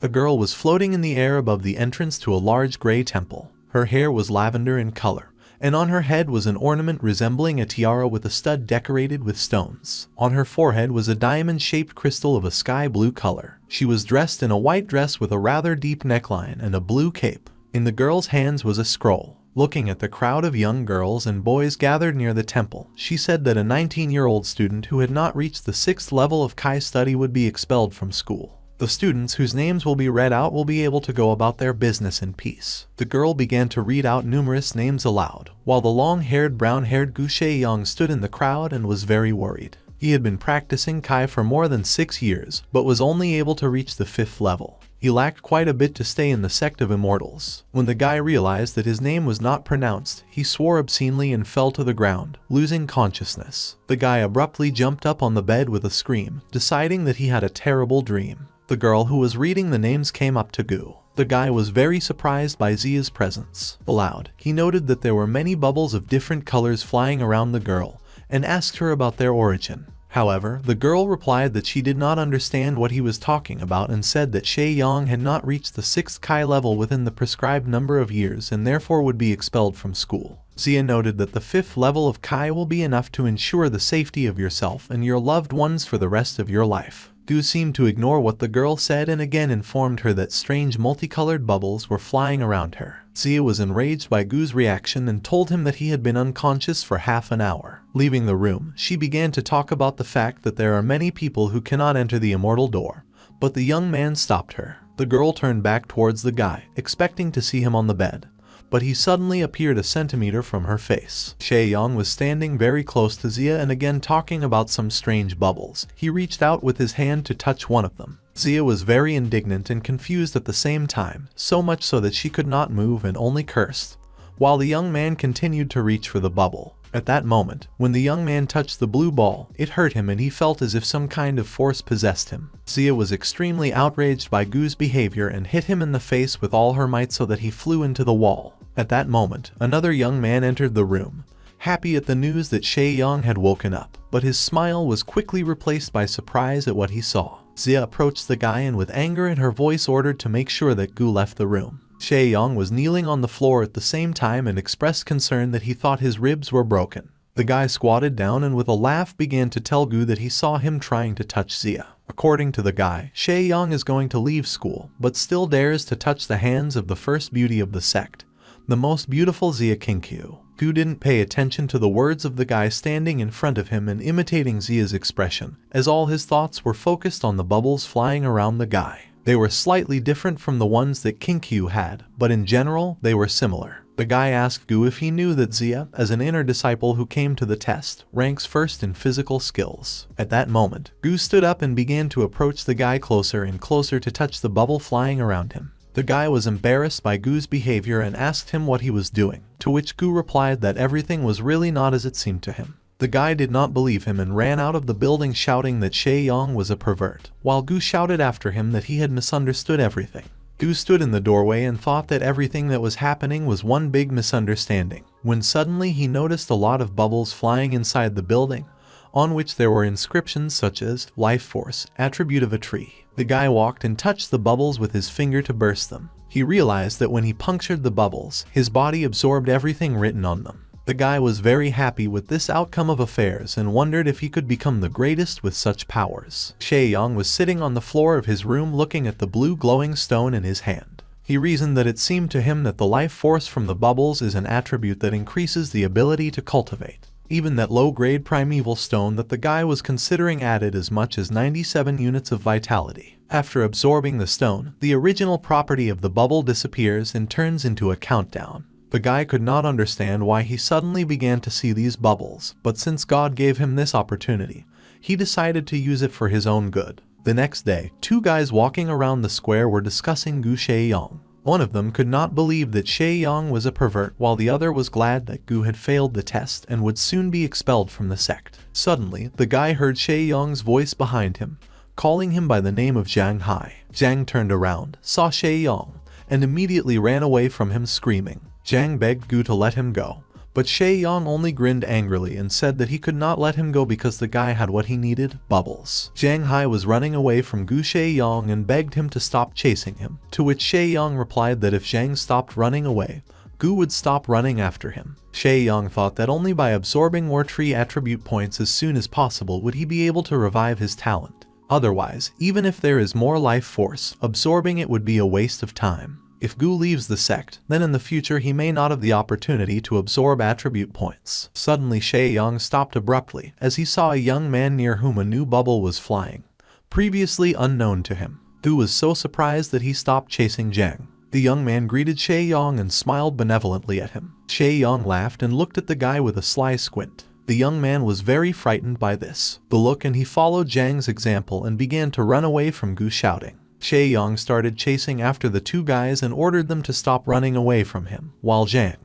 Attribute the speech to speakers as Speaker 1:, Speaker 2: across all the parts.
Speaker 1: A girl was floating in the air above the entrance to a large gray temple. Her hair was lavender in color, and on her head was an ornament resembling a tiara with a stud decorated with stones. On her forehead was a diamond-shaped crystal of a sky blue color. She was dressed in a white dress with a rather deep neckline and a blue cape. In the girl's hands was a scroll. Looking at the crowd of young girls and boys gathered near the temple, she said that a 19-year-old student who had not reached the 6th level of Kai study would be expelled from school. The students whose names will be read out will be able to go about their business in peace. The girl began to read out numerous names aloud, while the long-haired, brown-haired Gu Shaeyong stood in the crowd and was very worried. He had been practicing Kai for more than 6 years, but was only able to reach the 5th level. He lacked quite a bit to stay in the sect of immortals. When the guy realized that his name was not pronounced, he swore obscenely and fell to the ground, losing consciousness. The guy abruptly jumped up on the bed with a scream, deciding that he had a terrible dream. The girl who was reading the names came up to Gu. The guy was very surprised by Zia's presence. Aloud, he noted that there were many bubbles of different colors flying around the girl, and asked her about their origin. However, the girl replied that she did not understand what he was talking about and said that Shaeyong had not reached the 6th Kai level within the prescribed number of years and therefore would be expelled from school. Zia noted that the 5th level of Kai will be enough to ensure the safety of yourself and your loved ones for the rest of your life. Gu seemed to ignore what the girl said and again informed her that strange multicolored bubbles were flying around her. Zia was enraged by Gu's reaction and told him that he had been unconscious for half an hour. Leaving the room, she began to talk about the fact that there are many people who cannot enter the immortal door, but the young man stopped her. The girl turned back towards the guy, expecting to see him on the bed, but he suddenly appeared a centimeter from her face. Shaeyong was standing very close to Zia and again talking about some strange bubbles. He reached out with his hand to touch one of them. Zia was very indignant and confused at the same time, so much so that she could not move and only cursed, while the young man continued to reach for the bubble. At that moment, when the young man touched the blue ball, it hurt him and he felt as if some kind of force possessed him. Zia was extremely outraged by Gu's behavior and hit him in the face with all her might so that he flew into the wall. At that moment, another young man entered the room, happy at the news that Shaeyong had woken up, but his smile was quickly replaced by surprise at what he saw. Zia approached the guy and with anger in her voice ordered to make sure that Gu left the room. Shaeyong was kneeling on the floor at the same time and expressed concern that he thought his ribs were broken. The guy squatted down and with a laugh began to tell Gu that he saw him trying to touch Zia. According to the guy, Shaeyong is going to leave school, but still dares to touch the hands of the first beauty of the sect, the most beautiful Zia Kinkyu. Gu didn't pay attention to the words of the guy standing in front of him and imitating Zia's expression, as all his thoughts were focused on the bubbles flying around the guy. They were slightly different from the ones that Kinkyu had, but in general, they were similar. The guy asked Gu if he knew that Zia, as an inner disciple who came to the test, ranks first in physical skills. At that moment, Gu stood up and began to approach the guy closer and closer to touch the bubble flying around him. The guy was embarrassed by Gu's behavior and asked him what he was doing, to which Gu replied that everything was really not as it seemed to him. The guy did not believe him and ran out of the building shouting that Shaeyong was a pervert, while Gu shouted after him that he had misunderstood everything. Gu stood in the doorway and thought that everything that was happening was one big misunderstanding, when suddenly he noticed a lot of bubbles flying inside the building, on which there were inscriptions such as Life Force, attribute of a tree. The guy walked and touched the bubbles with his finger to burst them. He realized that when he punctured the bubbles, his body absorbed everything written on them. The guy was very happy with this outcome of affairs and wondered if he could become the greatest with such powers. Shaeyong was sitting on the floor of his room looking at the blue glowing stone in his hand. He reasoned that it seemed to him that the life force from the bubbles is an attribute that increases the ability to cultivate. Even that low-grade primeval stone that the guy was considering added as much as 97 units of vitality. After absorbing the stone, the original property of the bubble disappears and turns into a countdown. The guy could not understand why he suddenly began to see these bubbles, but since God gave him this opportunity, he decided to use it for his own good. The next day, two guys walking around the square were discussing Gu Shaeyong. One of them could not believe that Shaeyong was a pervert, while the other was glad that Gu had failed the test and would soon be expelled from the sect. Suddenly, the guy heard Shaeyong's voice behind him, calling him by the name of Zhang Hai. Zhang turned around, saw Shaeyong, and immediately ran away from him screaming. Zhang begged Gu to let him go, But Shae-young only grinned angrily and said that he could not let him go because the guy had what he needed, bubbles. Jang Hai was running away from Gu Shae-young and begged him to stop chasing him, to which Shae-young replied that if Jang stopped running away, Gu would stop running after him. Shae-young thought that only by absorbing more tree attribute points as soon as possible would he be able to revive his talent. Otherwise, even if there is more life force, absorbing it would be a waste of time. If Gu leaves the sect, then in the future he may not have the opportunity to absorb attribute points. Suddenly Shae-young stopped abruptly as he saw a young man near whom a new bubble was flying, previously unknown to him. Gu was so surprised that he stopped chasing Jang. The young man greeted Shae-young and smiled benevolently at him. Shae-young laughed and looked at the guy with a sly squint. The young man was very frightened by the look, and he followed Jang's example and began to run away from Gu, shouting. Shae-young started chasing after the two guys and ordered them to stop running away from him, while Jang,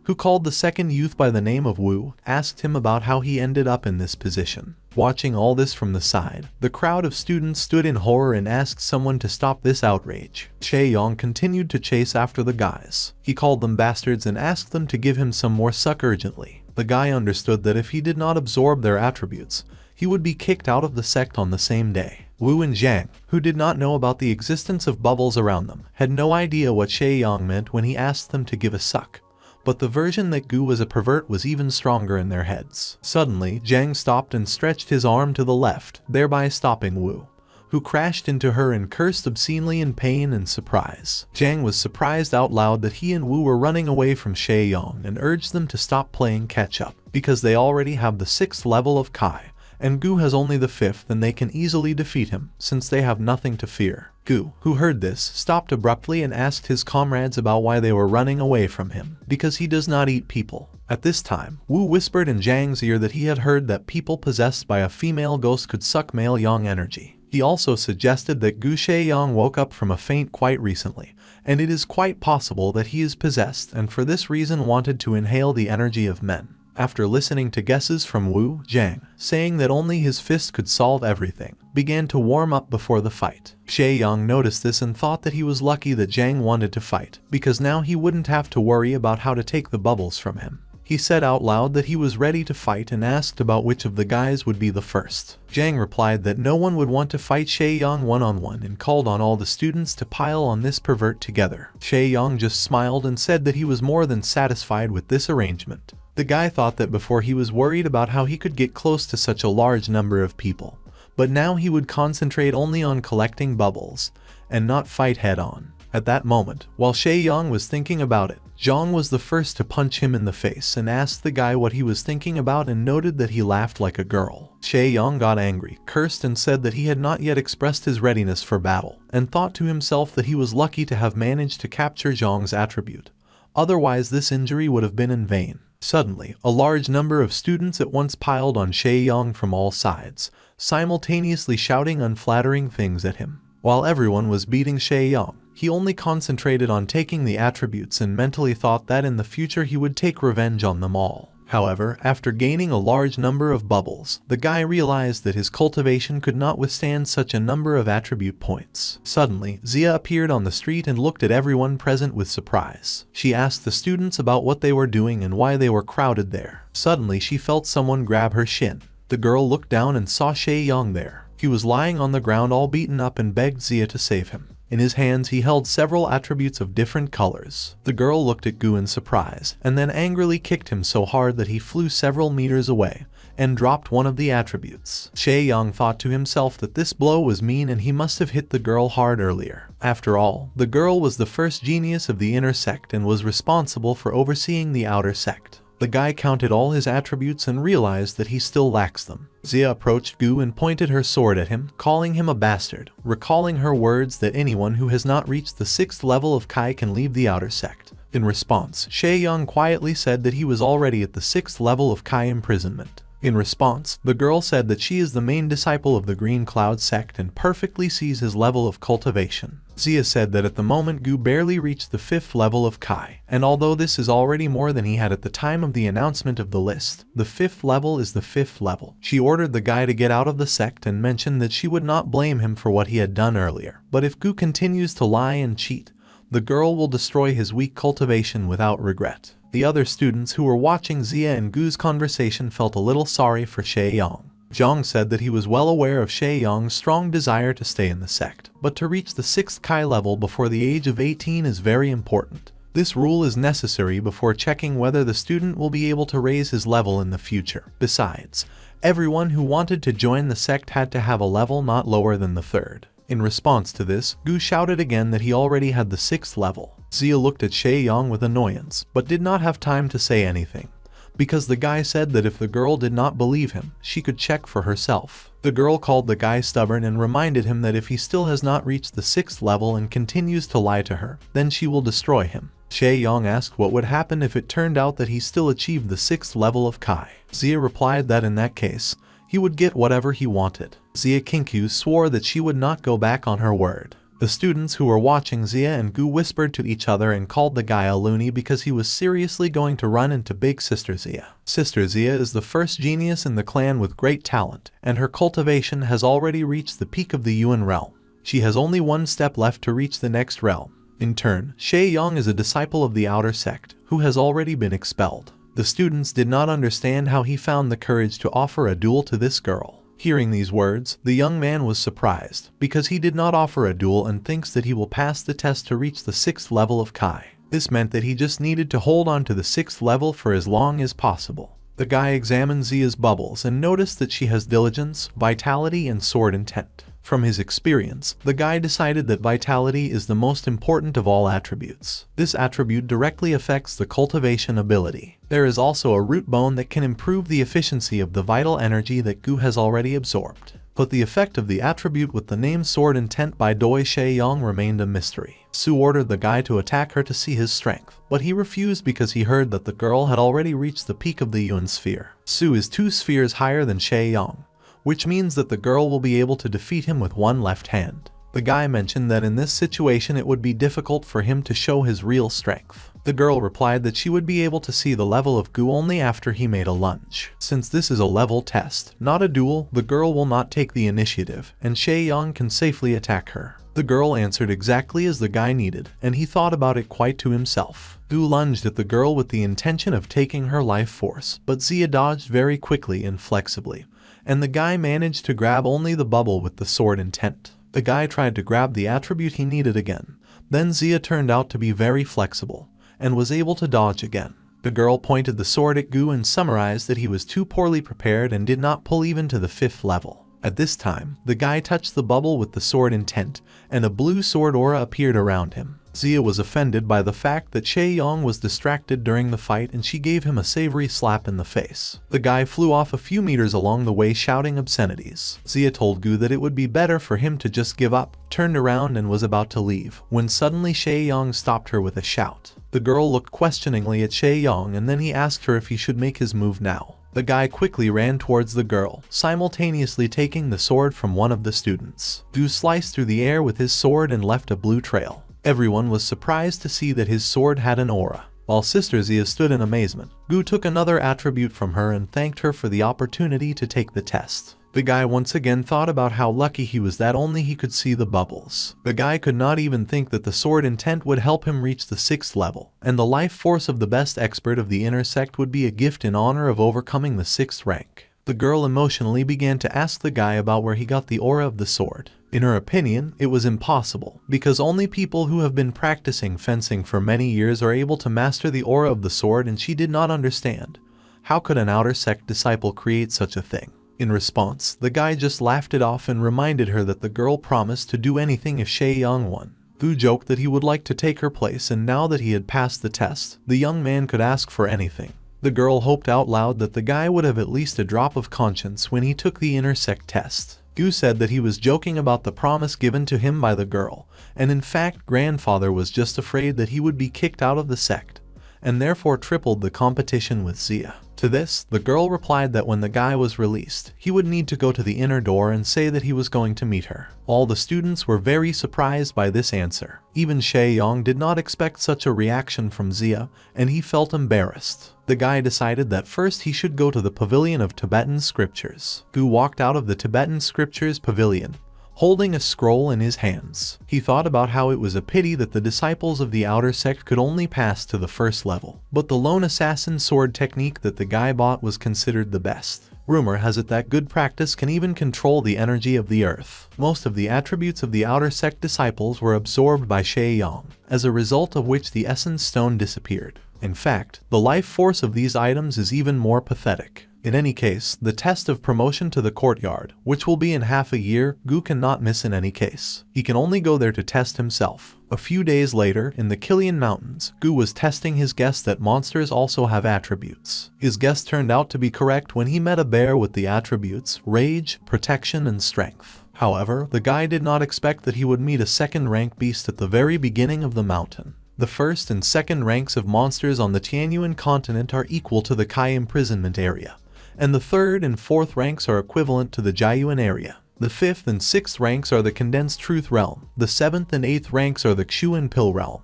Speaker 1: who called the second youth by the name of Wu, asked him about how he ended up in this position. Watching all this from the side, the crowd of students stood in horror and asked someone to stop this outrage. Shae-young continued to chase after the guys. He called them bastards and asked them to give him some more suck urgently. The guy understood that if he did not absorb their attributes, he would be kicked out of the sect on the same day. Wu and Jang, who did not know about the existence of bubbles around them, had no idea what Shae-young meant when he asked them to give a suck. But the version that Gu was a pervert was even stronger in their heads. Suddenly, Jang stopped and stretched his arm to the left, thereby stopping Wu, who crashed into her and cursed obscenely in pain and surprise. Jang was surprised out loud that he and Wu were running away from Shae-young and urged them to stop playing catch-up, because they already have the 6th level of Kai, and Gu has only the 5th, and they can easily defeat him, since they have nothing to fear. Gu, who heard this, stopped abruptly and asked his comrades about why they were running away from him, because he does not eat people. At this time, Wu whispered in Jang's ear that he had heard that people possessed by a female ghost could suck male yang energy. He also suggested that Gu Shae-young woke up from a faint quite recently, and it is quite possible that he is possessed and for this reason wanted to inhale the energy of men. After listening to guesses from Wu, Jang, saying that only his fist could solve everything, began to warm up before the fight. Shae-young noticed this and thought that he was lucky that Jang wanted to fight, because now he wouldn't have to worry about how to take the bubbles from him. He said out loud that he was ready to fight and asked about which of the guys would be the first. Jang replied that no one would want to fight Shae-young one-on-one and called on all the students to pile on this pervert together. Shae-young just smiled and said that he was more than satisfied with this arrangement. The guy thought that before he was worried about how he could get close to such a large number of people, but now he would concentrate only on collecting bubbles and not fight head-on. At that moment, while Shae-young was thinking about it, Zhang was the first to punch him in the face and asked the guy what he was thinking about and noted that he laughed like a girl. Shae-young got angry, cursed and said that he had not yet expressed his readiness for battle, and thought to himself that he was lucky to have managed to capture Zhang's attribute. Otherwise this injury would have been in vain. Suddenly, a large number of students at once piled on Shae-young from all sides, simultaneously shouting unflattering things at him. While everyone was beating Shae-young, he only concentrated on taking the attributes and mentally thought that in the future he would take revenge on them all. However, after gaining a large number of bubbles, the guy realized that his cultivation could not withstand such a number of attribute points. Suddenly, Zia appeared on the street and looked at everyone present with surprise. She asked the students about what they were doing and why they were crowded there. Suddenly, she felt someone grab her shin. The girl looked down and saw Shae-young there. He was lying on the ground all beaten up and begged Zia to save him. In his hands he held several attributes of different colors. The girl looked at Gu in surprise, and then angrily kicked him so hard that he flew several meters away, and dropped one of the attributes. Shae-young thought to himself that this blow was mean and he must have hit the girl hard earlier. After all, the girl was the first genius of the inner sect and was responsible for overseeing the outer sect. The guy counted all his attributes and realized that he still lacks them. Zia approached Gu and pointed her sword at him, calling him a bastard, recalling her words that anyone who has not reached the 6th level of Kai can leave the outer sect. In response, Shae-young quietly said that he was already at the 6th level of Kai imprisonment. In response, the girl said that she is the main disciple of the Green Cloud sect and perfectly sees his level of cultivation. Zia said that at the moment Gu barely reached the 5th level of Kai, and although this is already more than he had at the time of the announcement of the list, the 5th level is the 5th level. She ordered the guy to get out of the sect and mentioned that she would not blame him for what he had done earlier. But if Gu continues to lie and cheat, the girl will destroy his weak cultivation without regret. The other students who were watching Zia and Gu's conversation felt a little sorry for Shaeyong. Zhang said that he was well aware of Shaeyong's strong desire to stay in the sect, but to reach the 6th Kai level before the age of 18 is very important. This rule is necessary before checking whether the student will be able to raise his level in the future. Besides, everyone who wanted to join the sect had to have a level not lower than the 3rd. In response to this, Gu shouted again that he already had the 6th level. Zia looked at Shaeyong with annoyance, but did not have time to say anything, because the guy said that if the girl did not believe him, she could check for herself. The girl called the guy stubborn and reminded him that if he still has not reached the 6th level and continues to lie to her, then she will destroy him. Shaeyong asked what would happen if it turned out that he still achieved the 6th level of Kai. Zia replied that in that case, he would get whatever he wanted. Zia Kinkyu swore that she would not go back on her word. The students who were watching Zia and Gu whispered to each other and called the guy a loony because he was seriously going to run into Big Sister Zia. Sister Zia is the first genius in the clan with great talent, and her cultivation has already reached the peak of the Yuan realm. She has only one step left to reach the next realm. In turn, Shaeyong is a disciple of the outer sect, who has already been expelled. The students did not understand how he found the courage to offer a duel to this girl. Hearing these words, the young man was surprised, because he did not offer a duel and thinks that he will pass the test to reach the 6th level of Kai. This meant that he just needed to hold on to the 6th level for as long as possible. The guy examined Zia's bubbles and noticed that she has diligence, vitality, and sword intent. From his experience, the guy decided that vitality is the most important of all attributes. This attribute directly affects the cultivation ability. There is also a root bone that can improve the efficiency of the vital energy that Gu has already absorbed. But the effect of the attribute with the name Sword Intent by Doi Shaeyong remained a mystery. Su ordered the guy to attack her to see his strength, but he refused because he heard that the girl had already reached the peak of the Yuan sphere. Su is 2 spheres higher than Shaeyong, which means that the girl will be able to defeat him with one left hand. The guy mentioned that in this situation it would be difficult for him to show his real strength. The girl replied that she would be able to see the level of Gu only after he made a lunge. Since this is a level test, not a duel, the girl will not take the initiative, and Shaeyong can safely attack her. The girl answered exactly as the guy needed, and he thought about it quite to himself. Gu lunged at the girl with the intention of taking her life force, but Zia dodged very quickly and flexibly, and the guy managed to grab only the bubble with the sword intent. The guy tried to grab the attribute he needed again. Then Zia turned out to be very flexible, and was able to dodge again. The girl pointed the sword at Gu and summarized that he was too poorly prepared and did not pull even to the 5th level. At this time, the guy touched the bubble with the sword intent, and a blue sword aura appeared around him. Zia was offended by the fact that Shaeyong was distracted during the fight and she gave him a savory slap in the face. The guy flew off a few meters along the way shouting obscenities. Zia told Gu that it would be better for him to just give up, turned around and was about to leave, when suddenly Shaeyong stopped her with a shout. The girl looked questioningly at Shaeyong and then he asked her if he should make his move now. The guy quickly ran towards the girl, simultaneously taking the sword from one of the students. Gu sliced through the air with his sword and left a blue trail. Everyone was surprised to see that his sword had an aura. While Sister Zia stood in amazement, Gu took another attribute from her and thanked her for the opportunity to take the test. The guy once again thought about how lucky he was that only he could see the bubbles. The guy could not even think that the sword intent would help him reach the 6th level, and the life force of the best expert of the inner sect would be a gift in honor of overcoming the 6th rank. The girl emotionally began to ask the guy about where he got the aura of the sword. In her opinion, it was impossible, because only people who have been practicing fencing for many years are able to master the aura of the sword, and she did not understand. How could an outer sect disciple create such a thing? In response, the guy just laughed it off and reminded her that the girl promised to do anything if Shaeyong won. Gu joked that he would like to take her place, and now that he had passed the test, the young man could ask for anything. The girl hoped out loud that the guy would have at least a drop of conscience when he took the inner sect test. Gu said that he was joking about the promise given to him by the girl, and in fact grandfather was just afraid that he would be kicked out of the sect, and therefore tripled the competition with Zia. To this, the girl replied that when the guy was released, he would need to go to the inner door and say that he was going to meet her. All the students were very surprised by this answer. Even Shaeyong did not expect such a reaction from Zia, and he felt embarrassed. The guy decided that first he should go to the pavilion of Tibetan scriptures. Gu walked out of the Tibetan scriptures pavilion, holding a scroll in his hands. He thought about how it was a pity that the disciples of the outer sect could only pass to the first level, but the lone assassin sword technique that the guy bought was considered the best. Rumor has it that good practice can even control the energy of the earth. Most of the attributes of the outer sect disciples were absorbed by Shay Yang, as a result of which the essence stone disappeared. In fact, the life force of these items is even more pathetic. In any case, the test of promotion to the courtyard, which will be in half a year, Gu cannot miss in any case. He can only go there to test himself. A few days later, in the Killian Mountains, Gu was testing his guess that monsters also have attributes. His guess turned out to be correct when he met a bear with the attributes Rage, Protection, and Strength. However, the guy did not expect that he would meet a second-rank beast at the very beginning of the mountain. The first and second ranks of monsters on the Tianyuan continent are equal to the Kai imprisonment area, and the third and fourth ranks are equivalent to the Jiayuan area. The fifth and sixth ranks are the Condensed Truth realm, the seventh and eighth ranks are the Xuan Pill realm,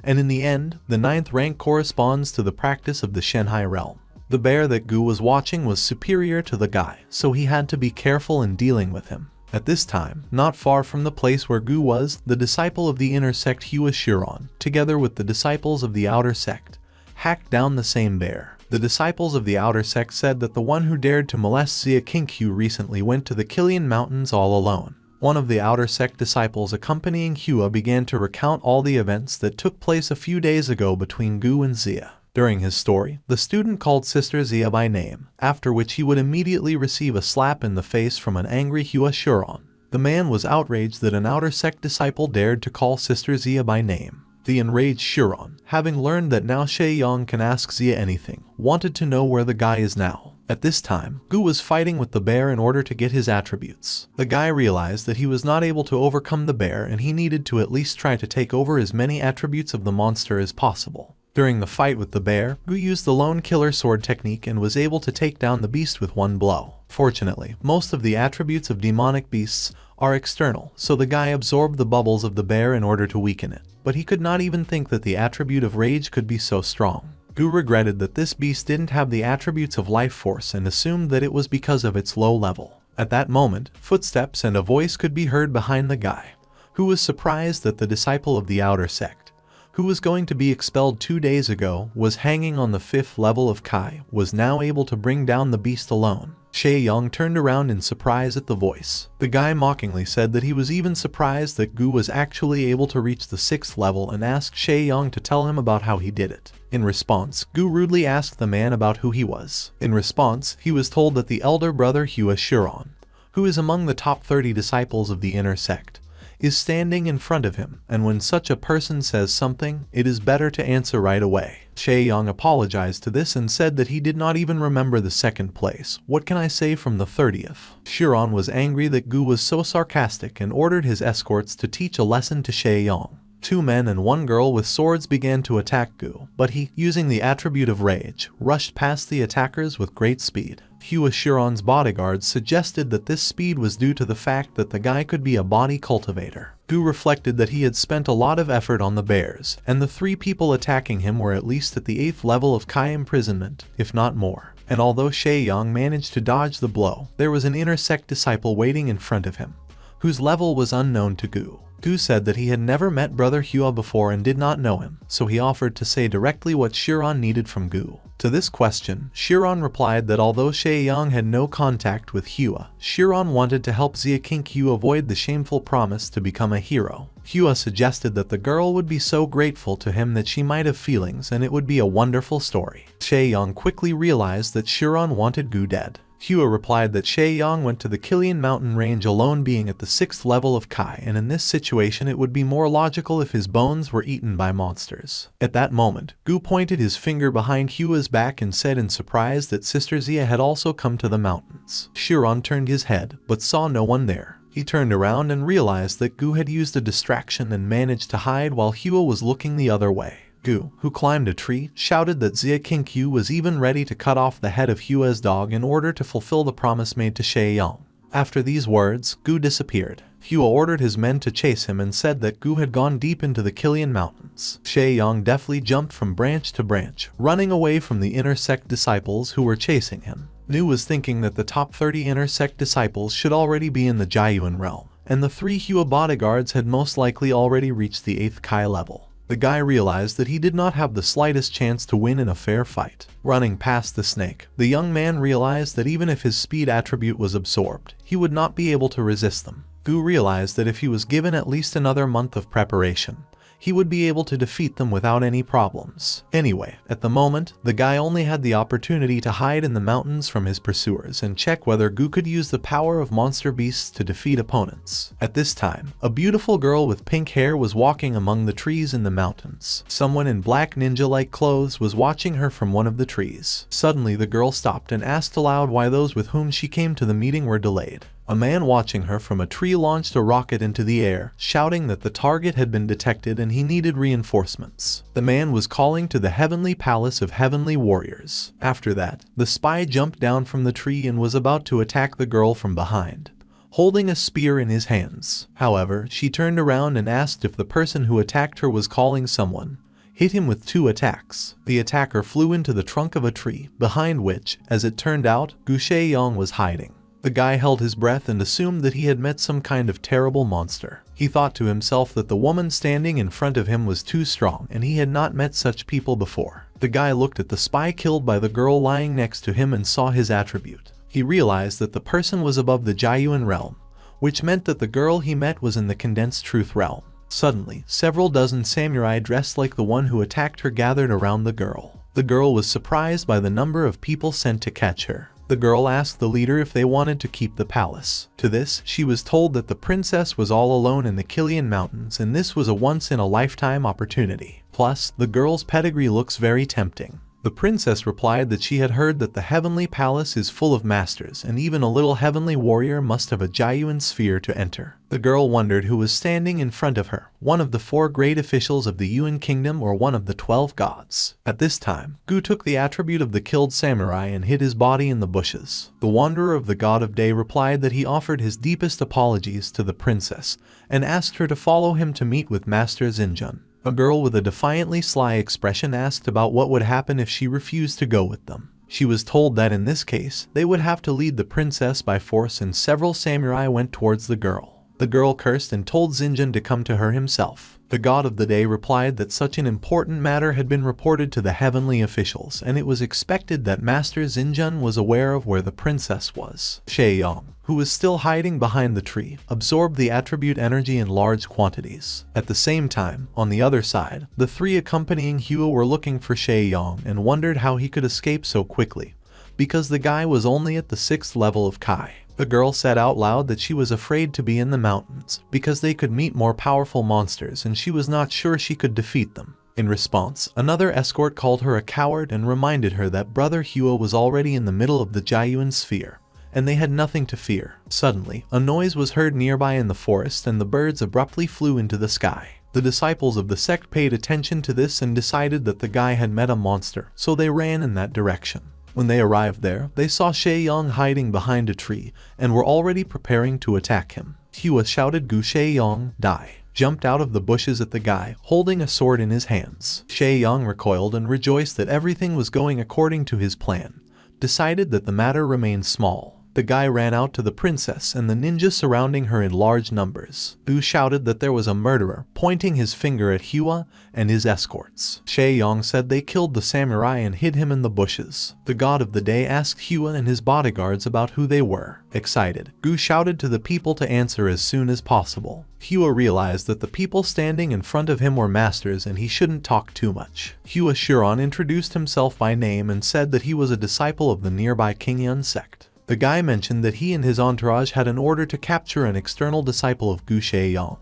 Speaker 1: and in the end, the ninth rank corresponds to the practice of the Shenhai realm. The bear that Gu was watching was superior to the guy, so he had to be careful in dealing with him. At this time, not far from the place where Gu was, the disciple of the inner sect Hua Shiron, together with the disciples of the outer sect, hacked down the same bear. The disciples of the outer sect said that the one who dared to molest Xia Qinkyu recently went to the Killian Mountains all alone. One of the outer sect disciples accompanying Hua began to recount all the events that took place a few days ago between Gu and Xia. During his story, the student called Sister Xia by name, after which he would immediately receive a slap in the face from an angry Hua Shiron. The man was outraged that an outer sect disciple dared to call Sister Xia by name. The enraged Shiron, having learned that now Shay Yang can ask Xia anything, wanted to know where the guy is now. At this time, Gu was fighting with the bear in order to get his attributes. The guy realized that he was not able to overcome the bear and he needed to at least try to take over as many attributes of the monster as possible. During the fight with the bear, Gu used the lone killer sword technique and was able to take down the beast with one blow. Fortunately, most of the attributes of demonic beasts are external, so the guy absorbed the bubbles of the bear in order to weaken it. But he could not even think that the attribute of rage could be so strong. Gu regretted that this beast didn't have the attributes of life force and assumed that it was because of its low level. At that moment, footsteps and a voice could be heard behind the guy, who was surprised that the disciple of the outer sect, who was going to be expelled 2 days ago, was hanging on the 5th level of Kai, was now able to bring down the beast alone. Shay Yang turned around in surprise at the voice. The guy mockingly said that he was even surprised that Gu was actually able to reach the 6th level and asked Shay Yang to tell him about how he did it. In response, Gu rudely asked the man about who he was. In response, he was told that the elder brother Hua Shiron, who is among the top 30 disciples of the inner sect, is standing in front of him, and when such a person says something, it is better to answer right away. Shay Yang apologized to this and said that he did not even remember the 2nd place. What can I say from the 30th? Shiron was angry that Gu was so sarcastic and ordered his escorts to teach a lesson to Shay Yang. 2 men and 1 girl with swords began to attack Gu, but he, using the attribute of rage, rushed past the attackers with great speed. Hua Shiron's bodyguards suggested that this speed was due to the fact that the guy could be a body cultivator. Gu reflected that he had spent a lot of effort on the bears, and the 3 people attacking him were at least at the 8th level of Kai imprisonment, if not more. And although Shay Yang managed to dodge the blow, there was an inner sect disciple waiting in front of him, whose level was unknown to Gu. Gu said that he had never met Brother Hua before and did not know him, so he offered to say directly what Shiron needed from Gu. To this question, Shiron replied that although Shay Yang had no contact with Hua, Shiron wanted to help Xia Qinkyu avoid the shameful promise to become a hero. Hua suggested that the girl would be so grateful to him that she might have feelings and it would be a wonderful story. Shay Yang quickly realized that Shiron wanted Gu dead. Hua replied that Shay Yang went to the Killian mountain range alone, being at the 6th level of Kai, and in this situation it would be more logical if his bones were eaten by monsters. At that moment, Gu pointed his finger behind Hua's back and said in surprise that Sister Xia had also come to the mountains. Shiron turned his head, but saw no one there. He turned around and realized that Gu had used a distraction and managed to hide while Hua was looking the other way. Gu, who climbed a tree, shouted that Xia Qinkyu was even ready to cut off the head of Hua's dog in order to fulfill the promise made to Shay Yang. After these words, Gu disappeared. Hua ordered his men to chase him and said that Gu had gone deep into the Killian mountains. Shay Yang deftly jumped from branch to branch, running away from the inner sect disciples who were chasing him. Nu was thinking that the top 30 inner sect disciples should already be in the Jiayuan realm, and the 3 Hua bodyguards had most likely already reached the 8th Kai level. The guy realized that he did not have the slightest chance to win in a fair fight. Running past the snake, the young man realized that even if his speed attribute was absorbed, he would not be able to resist them. Gu realized that if he was given at least another month of preparation, he would be able to defeat them without any problems. Anyway, at the moment, the guy only had the opportunity to hide in the mountains from his pursuers and check whether Gu could use the power of monster beasts to defeat opponents. At this time, a beautiful girl with pink hair was walking among the trees in the mountains. Someone in black ninja-like clothes was watching her from one of the trees. Suddenly, the girl stopped and asked aloud why those with whom she came to the meeting were delayed. A man watching her from a tree launched a rocket into the air, shouting that the target had been detected and he needed reinforcements. The man was calling to the heavenly palace of heavenly warriors. After that, the spy jumped down from the tree and was about to attack the girl from behind, holding a spear in his hands. However, she turned around and asked if the person who attacked her was calling someone, hit him with 2 attacks. The attacker flew into the trunk of a tree, behind which, as it turned out, Gu Sheyong was hiding. The guy held his breath and assumed that he had met some kind of terrible monster. He thought to himself that the woman standing in front of him was too strong and he had not met such people before. The guy looked at the spy killed by the girl lying next to him and saw his attribute. He realized that the person was above the Jiayuan realm, which meant that the girl he met was in the condensed truth realm. Suddenly, several dozen samurai dressed like the one who attacked her gathered around the girl. The girl was surprised by the number of people sent to catch her. The girl asked the leader if they wanted to keep the palace. To this, she was told that the princess was all alone in the Killian Mountains and this was a once-in-a-lifetime opportunity. Plus, the girl's pedigree looks very tempting. The princess replied that she had heard that the heavenly palace is full of masters and even a little heavenly warrior must have a Jiayuan sphere to enter. The girl wondered who was standing in front of her, one of the 4 great officials of the Yuan kingdom or one of the 12 gods. At this time, Gu took the attribute of the killed samurai and hid his body in the bushes. The wanderer of the god of day replied that he offered his deepest apologies to the princess and asked her to follow him to meet with Master Xinjun. A girl with a defiantly sly expression asked about what would happen if she refused to go with them. She was told that in this case, they would have to lead the princess by force and several samurai went towards the girl. The girl cursed and told Xinjun to come to her himself. The god of the day replied that such an important matter had been reported to the heavenly officials and it was expected that Master Xinjun was aware of where the princess was. Sheyong, who was still hiding behind the tree, absorbed the attribute energy in large quantities. At the same time, on the other side, the 3 accompanying Hua were looking for Sheyong and wondered how he could escape so quickly, because the guy was only at the 6th level of Kai. The girl said out loud that she was afraid to be in the mountains, because they could meet more powerful monsters and she was not sure she could defeat them. In response, another escort called her a coward and reminded her that Brother Hua was already in the middle of the Jiayuan sphere, and they had nothing to fear. Suddenly, a noise was heard nearby in the forest and the birds abruptly flew into the sky. The disciples of the sect paid attention to this and decided that the guy had met a monster, so they ran in that direction. When they arrived there, they saw Sheyong hiding behind a tree and were already preparing to attack him. Hua shouted Gu Sheyong, die, jumped out of the bushes at the guy, holding a sword in his hands. Sheyong recoiled and rejoiced that everything was going according to his plan, decided that the matter remained small. The guy ran out to the princess and the ninjas surrounding her in large numbers. Gu shouted that there was a murderer, pointing his finger at Hua and his escorts. Sheyong said they killed the samurai and hid him in the bushes. The god of the day asked Hua and his bodyguards about who they were. Excited, Gu shouted to the people to answer as soon as possible. Hua realized that the people standing in front of him were masters and he shouldn't talk too much. Hua Shuron introduced himself by name and said that he was a disciple of the nearby Qingyun sect. The guy mentioned that he and his entourage had an order to capture an external disciple of Gu Sheyong,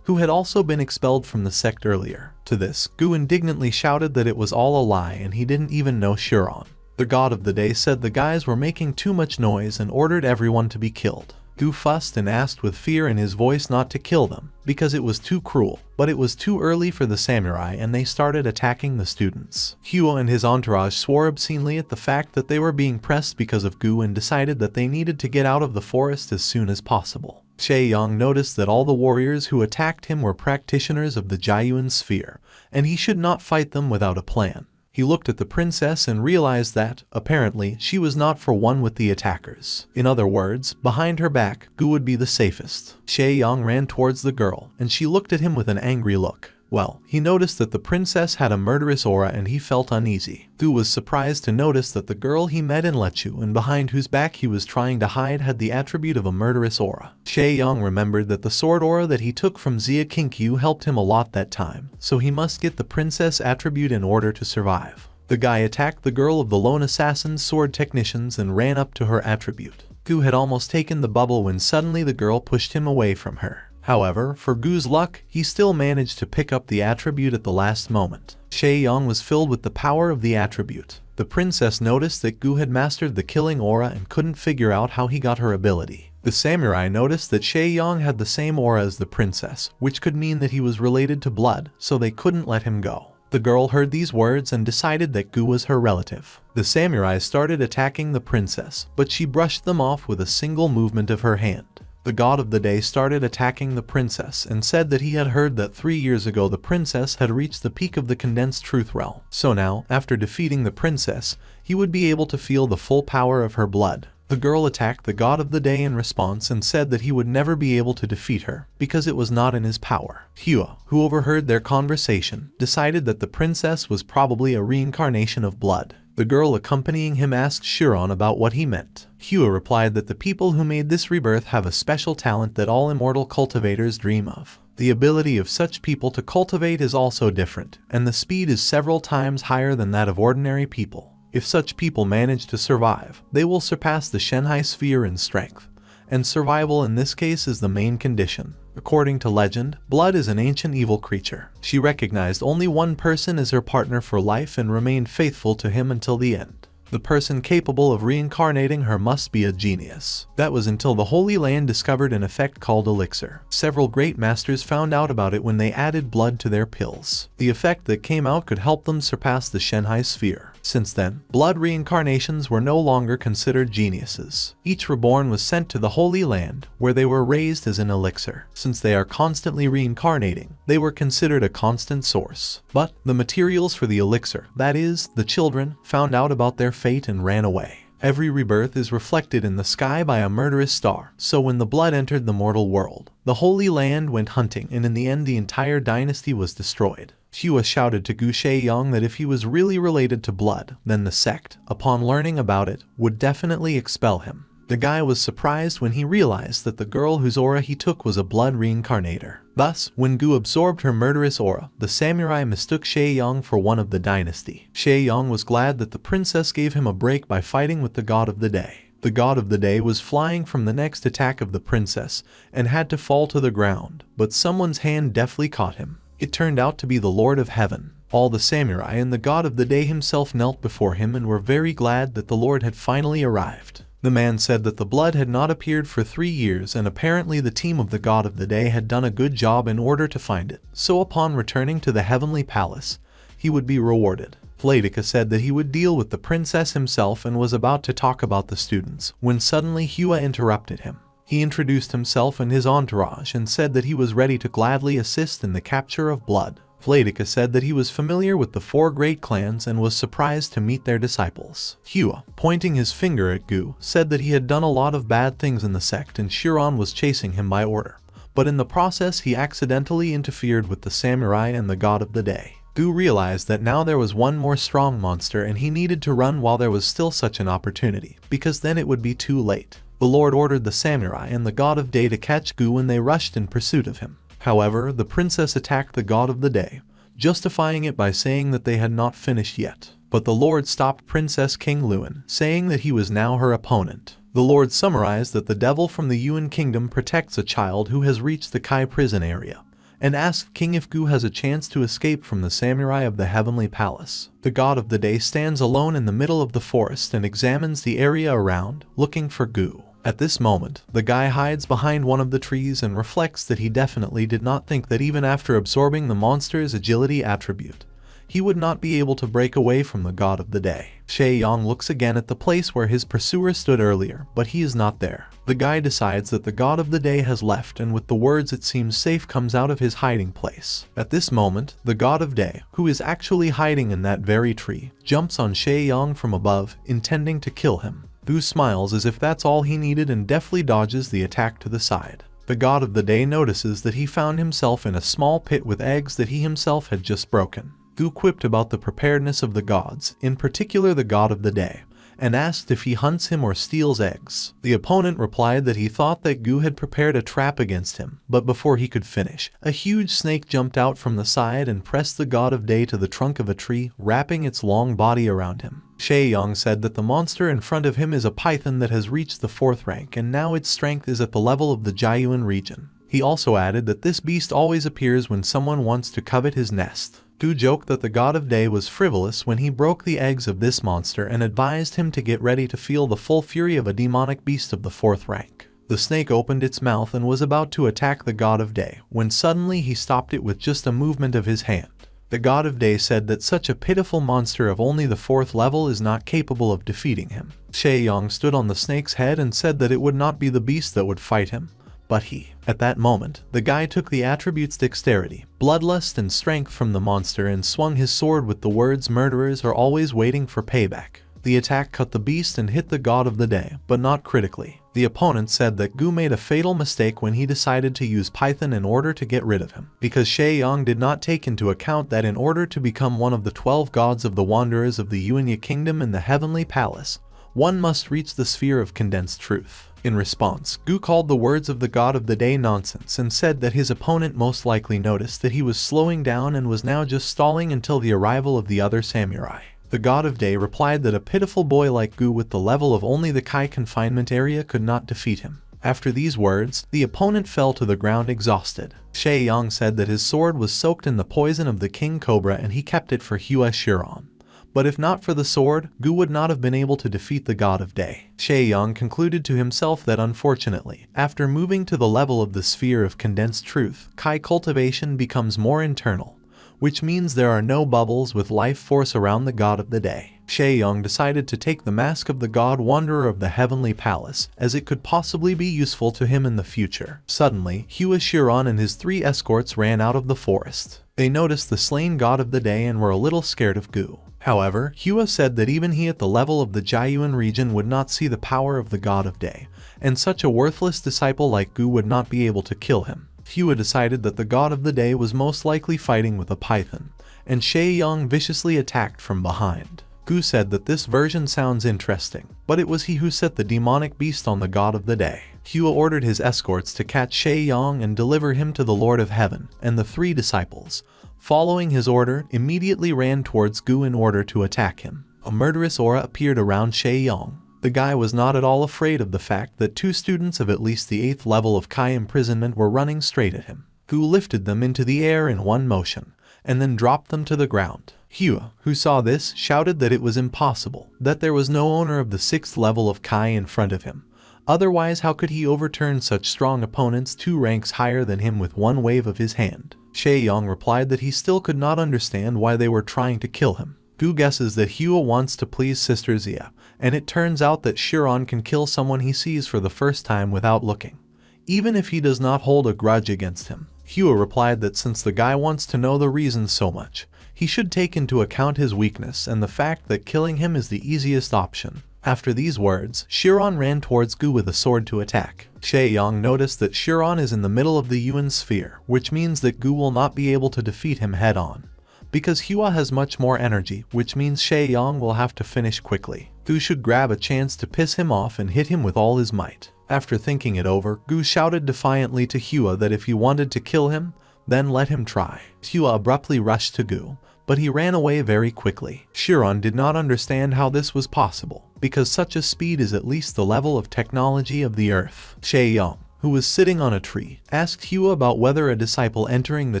Speaker 1: who had also been expelled from the sect earlier. To this, Gu indignantly shouted that it was all a lie and he didn't even know Shuron. The god of the day said the guys were making too much noise and ordered everyone to be killed. Gu fussed and asked with fear in his voice not to kill them, because it was too cruel, but it was too early for the samurai and they started attacking the students. Hua and his entourage swore obscenely at the fact that they were being pressed because of Gu and decided that they needed to get out of the forest as soon as possible. Sheyong noticed that all the warriors who attacked him were practitioners of the Jiayuan sphere, and he should not fight them without a plan. He He looked at the princess and realized that, apparently, she was not for one with the attackers. In other words, behind her back, Gu would be the safest. Shae-young ran towards the girl, and she looked at him with an angry look. Well, he noticed that the princess had a murderous aura and he felt uneasy. Gu was surprised to notice that the girl he met in Lechu and behind whose back he was trying to hide had the attribute of a murderous aura. Shae-young remembered that the sword aura that he took from Xia Kinkyu helped him a lot that time, so he must get the princess attribute in order to survive. The guy attacked the girl of the lone assassin's sword technicians and ran up to her attribute. Gu had almost taken the bubble when suddenly the girl pushed him away from her. However, for Gu's luck, he still managed to pick up the attribute at the last moment. Shae-young was filled with the power of the attribute. The princess noticed that Gu had mastered the killing aura and couldn't figure out how he got her ability. The samurai noticed that Shae-young had the same aura as the princess, which could mean that he was related to blood, so they couldn't let him go. The girl heard these words and decided that Gu was her relative. The samurai started attacking the princess, but she brushed them off with a single movement of her hand. The god of the day started attacking the princess and said that he had heard that 3 years ago the princess had reached the peak of the condensed truth realm. So now, after defeating the princess, he would be able to feel the full power of her blood. The girl attacked the god of the day in response and said that he would never be able to defeat her because it was not in his power. Hua, who overheard their conversation, decided that the princess was probably a reincarnation of blood. The girl accompanying him asked Chiron about what he meant. Hua replied that the people who made this rebirth have a special talent that all immortal cultivators dream of. The ability of such people to cultivate is also different, and the speed is several times higher than that of ordinary people. If such people manage to survive, they will surpass the Shenhai sphere in strength, and survival in this case is the main condition. According to legend, Blood is an ancient evil creature. She recognized only one person as her partner for life and remained faithful to him until the end. The person capable of reincarnating her must be a genius. That was until the Holy Land discovered an effect called elixir. Several great masters found out about it when they added blood to their pills. The effect that came out could help them surpass the Shenhai sphere. Since then, blood reincarnations were no longer considered geniuses. Each reborn was sent to the Holy Land, where they were raised as an elixir. Since they are constantly reincarnating, they were considered a constant source. But the materials for the elixir, that is, the children, found out about their fate and ran away. Every rebirth is reflected in the sky by a murderous star, so when the blood entered the mortal world, the Holy Land went hunting and in the end the entire dynasty was destroyed. Hua shouted to Gu Shae-young that if he was really related to blood, then the sect, upon learning about it, would definitely expel him. The guy was surprised when he realized that the girl whose aura he took was a blood reincarnator. Thus, when Gu absorbed her murderous aura, the samurai mistook Shae-young for one of the dynasty. Shae-young was glad that the princess gave him a break by fighting with the god of the day. The god of the day was flying from the next attack of the princess and had to fall to the ground, but someone's hand deftly caught him. It turned out to be the Lord of Heaven. All the samurai and the god of the day himself knelt before him and were very glad that the Lord had finally arrived. The man said that the blood had not appeared for 3 years and apparently the team of the god of the day had done a good job in order to find it, so upon returning to the heavenly palace, he would be rewarded. Vladika said that he would deal with the princess himself and was about to talk about the students, when suddenly Hua interrupted him. He introduced himself and his entourage and said that he was ready to gladly assist in the capture of blood. Vladika said that he was familiar with the 4 great clans and was surprised to meet their disciples. Hua, pointing his finger at Gu, said that he had done a lot of bad things in the sect and Chiron was chasing him by order. But in the process he accidentally interfered with the samurai and the god of the day. Gu realized that now there was one more strong monster and he needed to run while there was still such an opportunity, because then it would be too late. The Lord ordered the samurai and the god of day to catch Gu when they rushed in pursuit of him. However, the princess attacked the god of the day, justifying it by saying that they had not finished yet. But the Lord stopped Princess King Luan, saying that he was now her opponent. The Lord summarized that the devil from the Yuan kingdom protects a child who has reached the Kai prison area, and asked King if Gu has a chance to escape from the samurai of the heavenly palace. The god of the day stands alone in the middle of the forest and examines the area around, looking for Gu. At this moment, the guy hides behind one of the trees and reflects that he definitely did not think that even after absorbing the monster's agility attribute, he would not be able to break away from the god of the day. Shae-young looks again at the place where his pursuer stood earlier, but he is not there. The guy decides that the god of the day has left, and with the words "it seems safe" comes out of his hiding place. At this moment, the god of day, who is actually hiding in that very tree, jumps on Shae-young from above, intending to kill him. Gu smiles as if that's all he needed and deftly dodges the attack to the side. The god of the day notices that he found himself in a small pit with eggs that he himself had just broken. Gu quipped about the preparedness of the gods, in particular the god of the day, and asked if he hunts him or steals eggs. The opponent replied that he thought that Gu had prepared a trap against him, but before he could finish, a huge snake jumped out from the side and pressed the god of day to the trunk of a tree, wrapping its long body around him. Shae-young said that the monster in front of him is a python that has reached the 4th rank, and now its strength is at the level of the Jiayuan region. He also added that this beast always appears when someone wants to covet his nest. Gu joked that the god of day was frivolous when he broke the eggs of this monster and advised him to get ready to feel the full fury of a demonic beast of the 4th rank. The snake opened its mouth and was about to attack the god of day, when suddenly he stopped it with just a movement of his hand. The god of day said that such a pitiful monster of only the 4th level is not capable of defeating him. Shae-young stood on the snake's head and said that it would not be the beast that would fight him, but he. At that moment, the guy took the attributes dexterity, bloodlust, and strength from the monster and swung his sword with the words "murderers are always waiting for payback." The attack cut the beast and hit the god of the day, but not critically. The opponent said that Gu made a fatal mistake when he decided to use Python in order to get rid of him, because Shae-young did not take into account that in order to become one of the 12 gods of the wanderers of the Yuanya kingdom in the heavenly palace, one must reach the sphere of condensed truth. In response, Gu called the words of the god of the day nonsense and said that his opponent most likely noticed that he was slowing down and was now just stalling until the arrival of the other samurai. The god of day replied that a pitiful boy like Gu with the level of only the Kai confinement area could not defeat him. After these words, the opponent fell to the ground exhausted. Shae-young said that his sword was soaked in the poison of the king cobra and he kept it for Hua Shiran. But if not for the sword, Gu would not have been able to defeat the god of day. Shae-young concluded to himself that unfortunately, after moving to the level of the sphere of condensed truth, Kai cultivation becomes more internal, which means there are no bubbles with life force around the god of the day. Shae-young decided to take the mask of the god wanderer of the heavenly palace, as it could possibly be useful to him in the future. Suddenly, Hua Shiran and his 3 escorts ran out of the forest. They noticed the slain god of the day and were a little scared of Gu. However, Hua said that even he at the level of the Jiayuan region would not see the power of the god of day, and such a worthless disciple like Gu would not be able to kill him. Hua decided that the god of the day was most likely fighting with a python, and Shae-young viciously attacked from behind. Gu said that this version sounds interesting, but it was he who set the demonic beast on the god of the day. Hua ordered his escorts to catch Shae-young and deliver him to the Lord of Heaven, and the 3 disciples, following his order, immediately ran towards Gu in order to attack him. A murderous aura appeared around Shae-young. The guy was not at all afraid of the fact that 2 students of at least the 8th level of Kai imprisonment were running straight at him. Gu lifted them into the air in one motion, and then dropped them to the ground. Hua, who saw this, shouted that it was impossible, that there was no owner of the 6th level of Kai in front of him. Otherwise, how could he overturn such strong opponents 2 ranks higher than him with one wave of his hand? Shae-young replied that he still could not understand why they were trying to kill him. Gu guesses that Hua wants to please Sister Xia, and it turns out that Shiran can kill someone he sees for the first time without looking, even if he does not hold a grudge against him. Hua replied that since the guy wants to know the reasons so much, he should take into account his weakness and the fact that killing him is the easiest option. After these words, Shiran ran towards Gu with a sword to attack. Shae-young noticed that Shiran is in the middle of the Yuan sphere, which means that Gu will not be able to defeat him head-on. Because Hua has much more energy, which means Shae-young will have to finish quickly. Gu should grab a chance to piss him off and hit him with all his might. After thinking it over, Gu shouted defiantly to Hua that if he wanted to kill him, then let him try. Hua abruptly rushed to Gu, but he ran away very quickly. Shiran did not understand how this was possible, because such a speed is at least the level of technology of the earth. Shae-young, who was sitting on a tree, asked Hua about whether a disciple entering the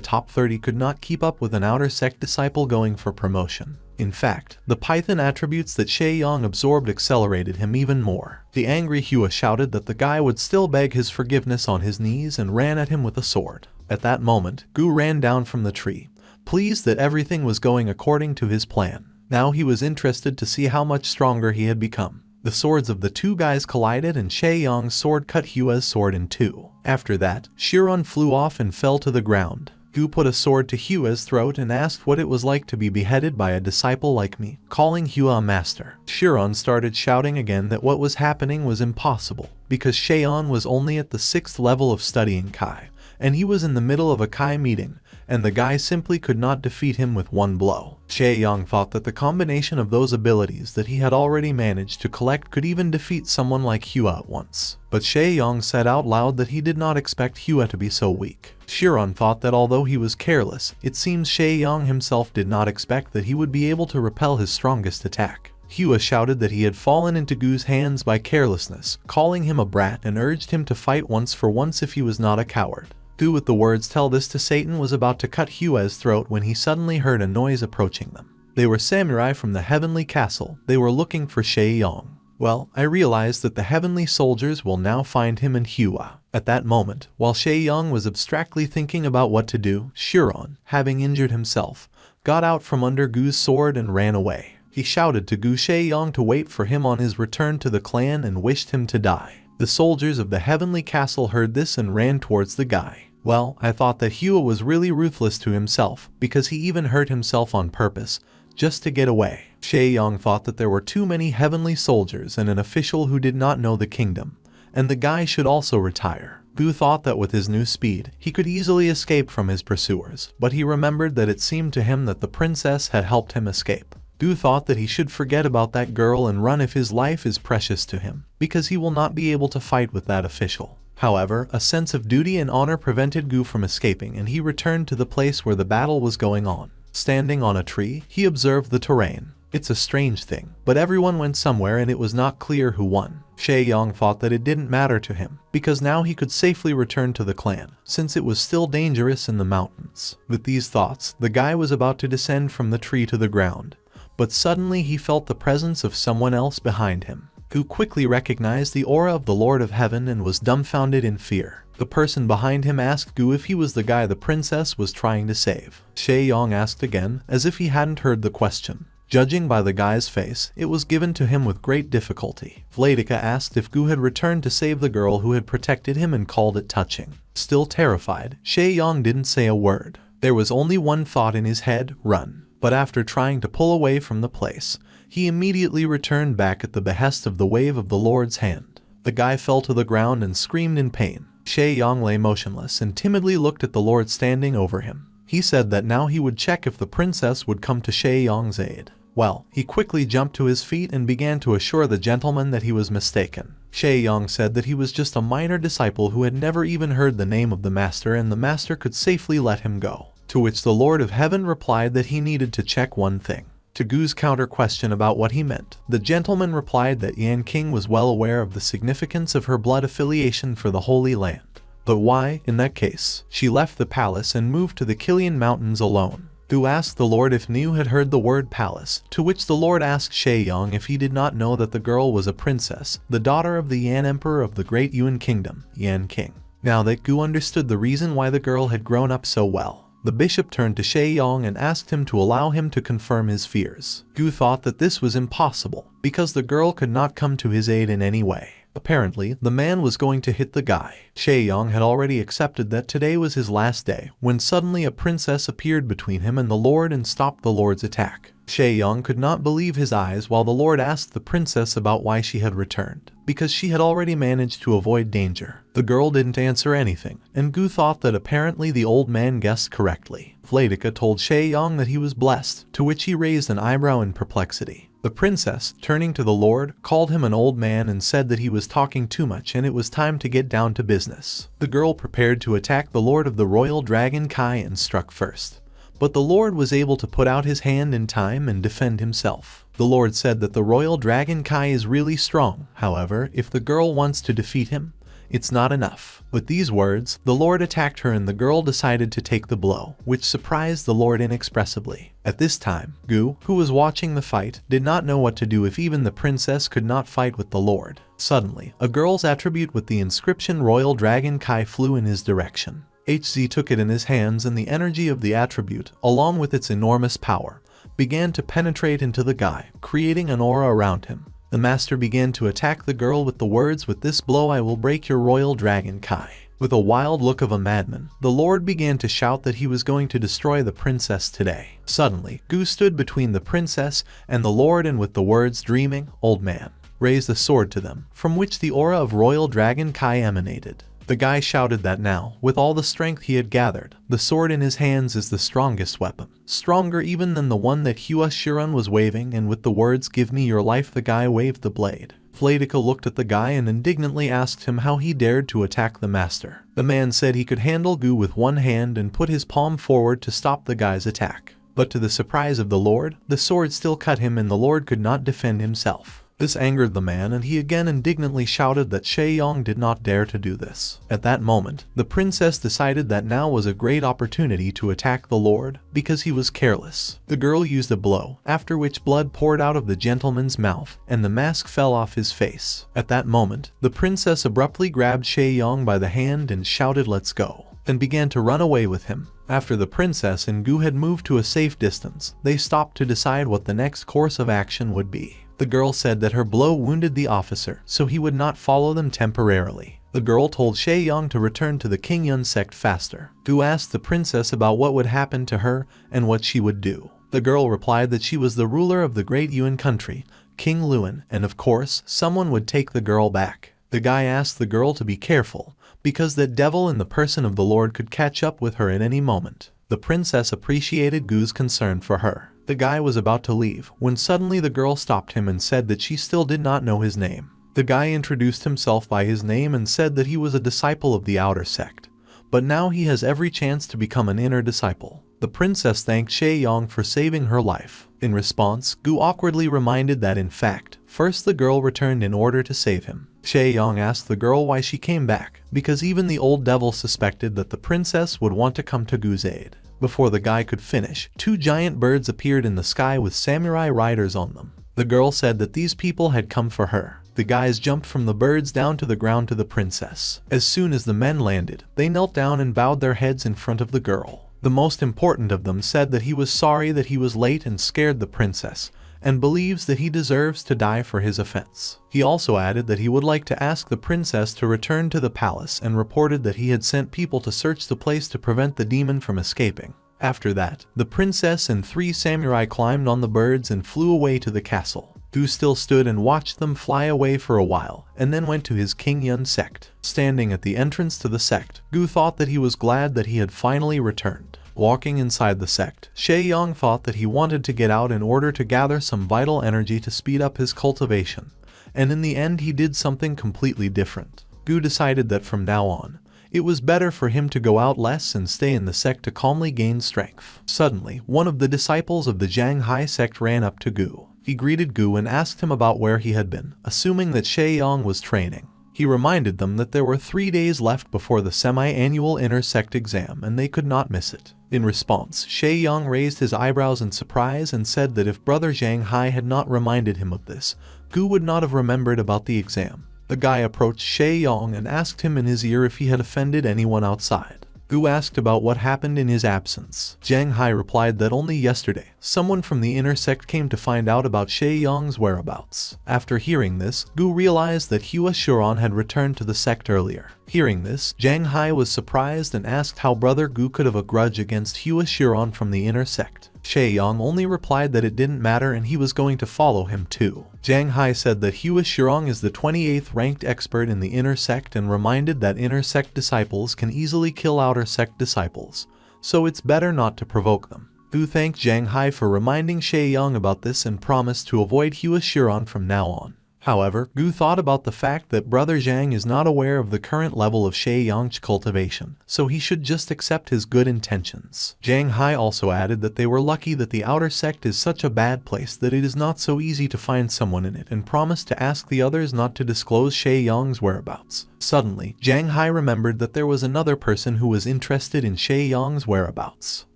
Speaker 1: top 30 could not keep up with an outer sect disciple going for promotion. In fact, the Python attributes that Shae-young absorbed accelerated him even more. The angry Hua shouted that the guy would still beg his forgiveness on his knees and ran at him with a sword. At that moment, Gu ran down from the tree, pleased that everything was going according to his plan. Now he was interested to see how much stronger he had become. The swords of the two guys collided and Shae-young's sword cut Hua's sword in two. After that, Chiron flew off and fell to the ground. Gu put a sword to Hua's throat and asked what it was like to be beheaded by a disciple like me, calling Hua a master. Chiron started shouting again that what was happening was impossible, because Shae-yong was only at the 6th level of studying Kai, and he was in the middle of a Kai meeting, and the guy simply could not defeat him with one blow. Shae-yong thought that the combination of those abilities that he had already managed to collect could even defeat someone like Hua at once. But Shae-yong said out loud that he did not expect Hua to be so weak. Chiron thought that although he was careless, it seems Shae-yong himself did not expect that he would be able to repel his strongest attack. Hua shouted that he had fallen into Gu's hands by carelessness, calling him a brat and urged him to fight once for once if he was not a coward. Gu with the words "tell this to Satan" was about to cut Hua's throat when he suddenly heard a noise approaching them. They were samurai from the heavenly castle. They were looking for Shae-yong. Well, I realized that the heavenly soldiers will now find him and Hua. At that moment, while Shae-yong was abstractly thinking about what to do, Chiron, having injured himself, got out from under Gu's sword and ran away. He shouted to Gu Shae-yong to wait for him on his return to the clan and wished him to die. The soldiers of the heavenly castle heard this and ran towards the guy. Well, I thought that Hua was really ruthless to himself, because he even hurt himself on purpose, just to get away. Shae-yong thought that there were too many heavenly soldiers and an official who did not know the kingdom, and the guy should also retire. Gu thought that with his new speed, he could easily escape from his pursuers, but he remembered that it seemed to him that the princess had helped him escape. Gu thought that he should forget about that girl and run if his life is precious to him, because he will not be able to fight with that official. However, a sense of duty and honor prevented Gu from escaping, and he returned to the place where the battle was going on. Standing on a tree, he observed the terrain. It's a strange thing, but everyone went somewhere and it was not clear who won. Shae-yong thought that it didn't matter to him, because now he could safely return to the clan, since it was still dangerous in the mountains. With these thoughts, the guy was about to descend from the tree to the ground, but suddenly he felt the presence of someone else behind him. Gu quickly recognized the aura of the Lord of Heaven and was dumbfounded in fear. The person behind him asked Gu if he was the guy the princess was trying to save. Shae-yong asked again, as if he hadn't heard the question. Judging by the guy's face, it was given to him with great difficulty. Vladika asked if Gu had returned to save the girl who had protected him and called it touching. Still terrified, Shae-yong didn't say a word. There was only one thought in his head: run. But after trying to pull away from the place, he immediately returned back at the behest of the wave of the Lord's hand. The guy fell to the ground and screamed in pain. Shae-yong lay motionless and timidly looked at the Lord standing over him. He said that now he would check if the princess would come to Shae-yong's aid. Well, he quickly jumped to his feet and began to assure the gentleman that he was mistaken. Shae-yong said that he was just a minor disciple who had never even heard the name of the master, and the master could safely let him go. To which the Lord of Heaven replied that he needed to check one thing. To Gu's counter question about what he meant, the gentleman replied that Yan King was well aware of the significance of her blood affiliation for the Holy Land. But why, in that case, she left the palace and moved to the Killian Mountains alone. Gu asked the Lord if Niu had heard the word palace, to which the Lord asked Shae-yong if he did not know that the girl was a princess, the daughter of the Yan Emperor of the Great Yuan Kingdom, Yan King. Now that Gu understood the reason why the girl had grown up so well, the bishop turned to Shae-yong and asked him to allow him to confirm his fears. Gu thought that this was impossible, because the girl could not come to his aid in any way. Apparently, the man was going to hit the guy. Shae-yong had already accepted that today was his last day, when suddenly a princess appeared between him and the Lord and stopped the Lord's attack. Shae-yong could not believe his eyes while the Lord asked the princess about why she had returned, because she had already managed to avoid danger. The girl didn't answer anything, and Gu thought that apparently the old man guessed correctly. Vladika told Shae-yong that he was blessed, to which he raised an eyebrow in perplexity. The princess, turning to the Lord, called him an old man and said that he was talking too much and it was time to get down to business. The girl prepared to attack the Lord of the Royal Dragon Kai and struck first. But the Lord was able to put out his hand in time and defend himself. The Lord said that the Royal Dragon Kai is really strong. However, if the girl wants to defeat him, it's not enough. With these words, the Lord attacked her and the girl decided to take the blow, which surprised the Lord inexpressibly. At this time, Gu, who was watching the fight, did not know what to do if even the princess could not fight with the Lord. Suddenly, a girl's attribute with the inscription Royal Dragon Kai flew in his direction. HZ took it in his hands, and the energy of the attribute, along with its enormous power, began to penetrate into the guy, creating an aura around him. The master began to attack the girl with the words, "With this blow I will break your royal dragon Kai." With a wild look of a madman, the lord began to shout that he was going to destroy the princess today. Suddenly, Gu stood between the princess and the lord, and with the words, "Dreaming, old man," raised a sword to them, from which the aura of royal dragon Kai emanated. The guy shouted that now, with all the strength he had gathered, the sword in his hands is the strongest weapon, stronger even than the one that Hua Shiran was waving, and with the words, "Give me your life," the guy waved the blade. Vladika looked at the guy and indignantly asked him how he dared to attack the master. The man said he could handle Gu with one hand and put his palm forward to stop the guy's attack. But to the surprise of the lord, the sword still cut him and the lord could not defend himself. This angered the man, and he again indignantly shouted that Shay Yong did not dare to do this. At that moment, the princess decided that now was a great opportunity to attack the lord, because he was careless. The girl used a blow, after which blood poured out of the gentleman's mouth, and the mask fell off his face. At that moment, the princess abruptly grabbed Shay Yong by the hand and shouted, "Let's go," and began to run away with him. After the princess and Gu had moved to a safe distance, they stopped to decide what the next course of action would be. The girl said that her blow wounded the officer, so he would not follow them temporarily. The girl told Shay Yong to return to the King Yun sect faster. Gu asked the princess about what would happen to her and what she would do. The girl replied that she was the ruler of the great Yuan country, King Luan, and of course, someone would take the girl back. The guy asked the girl to be careful, because that devil in the person of the Lord could catch up with her at any moment. The princess appreciated Gu's concern for her. The guy was about to leave, when suddenly the girl stopped him and said that she still did not know his name. The guy introduced himself by his name and said that he was a disciple of the outer sect, but now he has every chance to become an inner disciple. The princess thanked Shay Yong for saving her life. In response, Gu awkwardly reminded that in fact, first the girl returned in order to save him. Shay Yong asked the girl why she came back, because even the old devil suspected that the princess would want to come to Gu's aid. Before the guy could finish, two giant birds appeared in the sky with samurai riders on them. The girl said that these people had come for her. The guys jumped from the birds down to the ground to the princess. As soon as the men landed, they knelt down and bowed their heads in front of the girl. The most important of them said that he was sorry that he was late and scared the princess, and believes that he deserves to die for his offense. He also added that he would like to ask the princess to return to the palace and reported that he had sent people to search the place to prevent the demon from escaping. After that, the princess and three samurai climbed on the birds and flew away to the castle. Gu still stood and watched them fly away for a while, and then went to his King Yun sect. Standing at the entrance to the sect, Gu thought that he was glad that he had finally returned. Walking inside the sect, Shay Yong thought that he wanted to get out in order to gather some vital energy to speed up his cultivation, and in the end he did something completely different. Gu decided that from now on, it was better for him to go out less and stay in the sect to calmly gain strength. Suddenly, one of the disciples of the Jianghai sect ran up to Gu. He greeted Gu and asked him about where he had been, assuming that Shay Yong was training. He reminded them that there were 3 days left before the semi-annual inner sect exam and they could not miss it. In response, Shay Yong raised his eyebrows in surprise and said that if Brother Zhang Hai had not reminded him of this, Gu would not have remembered about the exam. The guy approached Shay Yong and asked him in his ear if he had offended anyone outside. Gu asked about what happened in his absence. Zhang Hai replied that only yesterday, someone from the inner sect came to find out about Shay Yong's whereabouts. After hearing this, Gu realized that Hua Shiran had returned to the sect earlier. Hearing this, Zhang Hai was surprised and asked how Brother Gu could have a grudge against Hua Shiran from the inner sect. Shay Yong only replied that it didn't matter and he was going to follow him too. Zhang Hai said that Hua Shirong is the 28th ranked expert in the inner sect and reminded that inner sect disciples can easily kill outer sect disciples, so it's better not to provoke them. Gu thanked Zhang Hai for reminding Shay Yong about this and promised to avoid Hua Shiran from now on. However, Gu thought about the fact that Brother Zhang is not aware of the current level of Shay Yong's cultivation, so he should just accept his good intentions. Zhang Hai also added that they were lucky that the outer sect is such a bad place that it is not so easy to find someone in it and promised to ask the others not to disclose Shay Yong's whereabouts. Suddenly, Zhang Hai remembered that there was another person who was interested in Shay Yong's whereabouts.